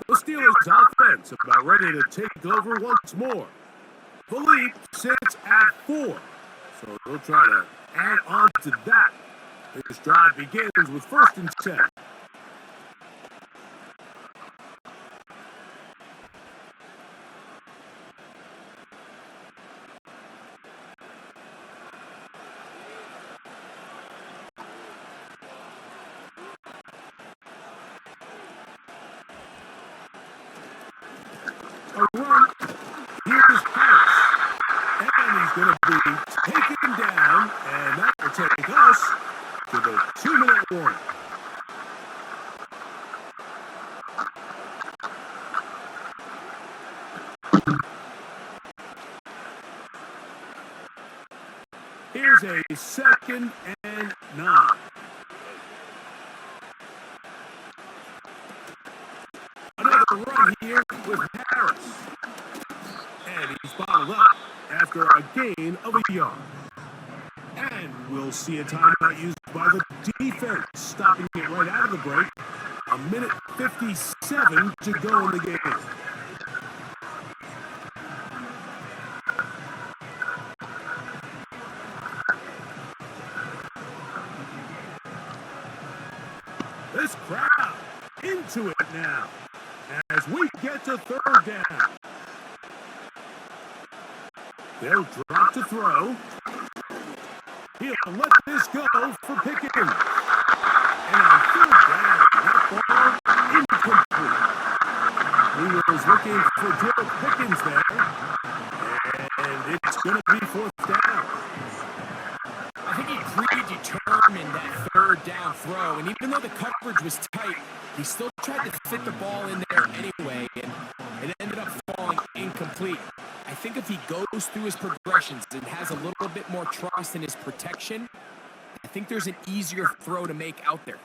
The Steelers offense about ready to take over once more. The lead sits at 4, so they'll try to add on to that. This drive begins with 1st and 10. A run. Here's Harris. And he's going to be taken down. And that will take us to the 2-minute warning. Here's a 2nd and 9. Another run here with Harris. And he's bottled up after a gain of a yard. And we'll see a timeout used by the defense, stopping it right out of the break. 1:57 to go in the game. This crowd into it now as we get to 3rd down. They'll drop to throw. He'll let this go for Pickens. And on 3rd down, that ball incomplete. He was looking for Joe Pickens there. And it's going to be 4th down. I think he predetermined that 3rd down throw, and even though the coverage was tight, he still tried to fit the ball in there anyway, and it ended up falling incomplete. I think if he goes through his progressions and has a little bit more trust in his protection, I think there's an easier throw to make out there.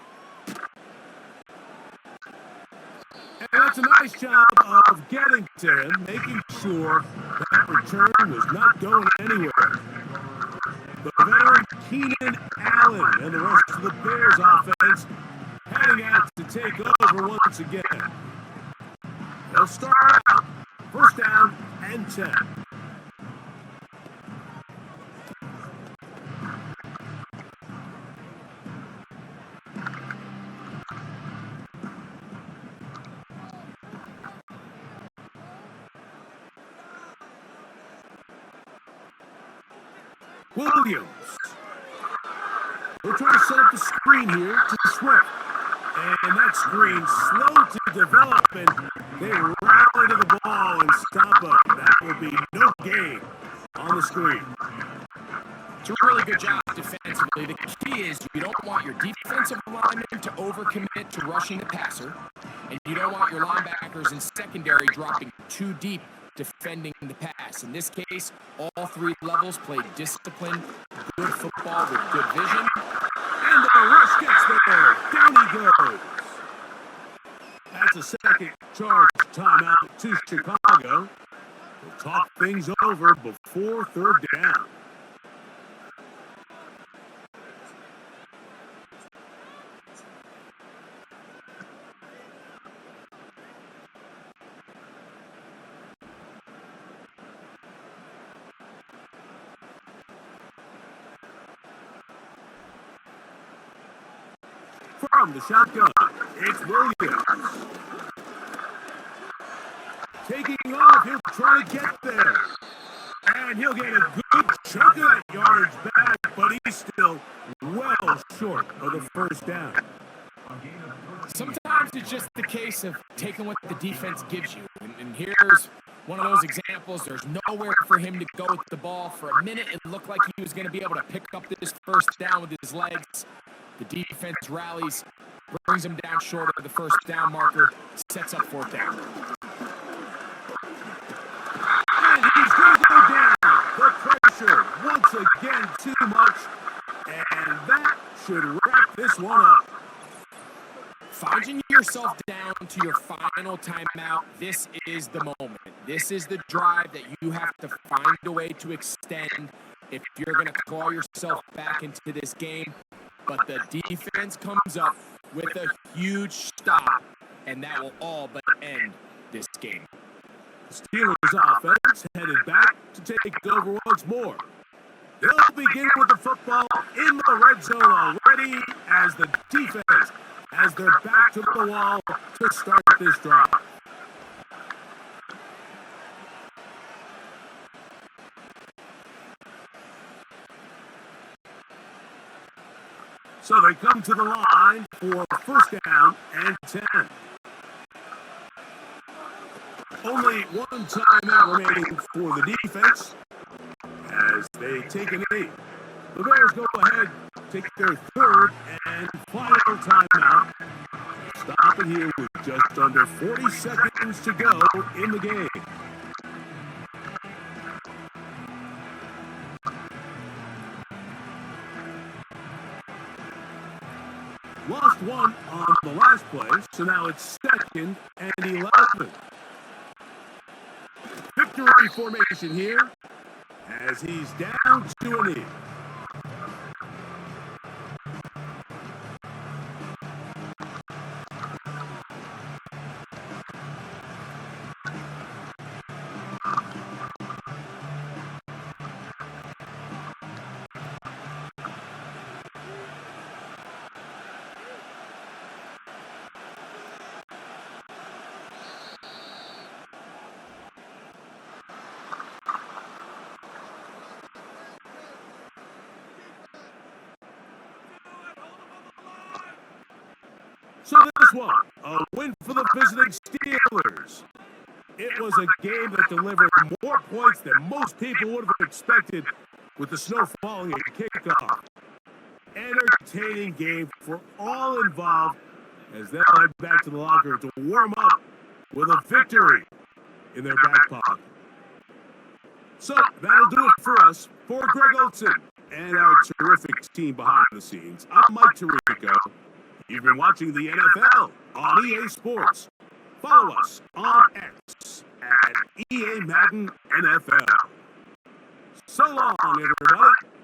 And that's a nice job of getting to him, making sure that return was not going anywhere. The veteran Keenan Allen and the rest of the Bears offense heading out to take over once again. They'll start out 1st down and 10. Williams. We're trying to set up the screen here to Swift. And that screen slow to develop, and they rally to the ball and stop him. That will be no gain on the screen. It's a really good job defensively. The key is you don't want your defensive linemen to overcommit to rushing the passer, and you don't want your linebackers and secondary dropping too deep defending the pass. In this case, all 3 levels played disciplined, good football with good vision. And the rush gets there. Down he goes. That's a 2nd charge timeout to Chicago. We'll talk things over before 3rd down. From the shotgun, it's Williams. Taking off, he'll try to get there. And he'll get a good chunk of that yardage back, but he's still well short of the 1st down. Sometimes it's just the case of taking what the defense gives you. And here's One of those examples, there's nowhere for him to go with the ball. For a minute, it looked like he was going to be able to pick up this first down with his legs. The defense rallies, brings him down short of the first down marker, sets up fourth down. And he's going to go down. The pressure, once again, too much. And that should wrap this one up. Finding yourself down to your final timeout, this is the moment. This is the drive that you have to find a way to extend if you're going to claw yourself back into this game. But the defense comes up with a huge stop, and that will all but end this game. Steelers offense headed back to take over once more. They'll begin with the football in the red zone already as the defense has their back to the wall to start this drive. So they come to the line for first down and 10. Only one timeout remaining for the defense as they take a knee. The Bears go ahead, take their third and final timeout. Stop it here with just under 40 seconds to go in the game. Lost one on the last play, so now it's 2nd and 11. Victory formation here as he's down to a knee. So this one, a win for the visiting Steelers. It was a game that delivered more points than most people would have expected with the snow falling at kickoff. Entertaining game for all involved as they'll head back to the locker room to warm up with a victory in their back pocket. So that'll do it for us. For Greg Olson and our terrific team behind the scenes, I'm Mike Tirico. You've been watching the NFL on EA Sports. Follow us on X at EA Madden NFL. So long, everybody.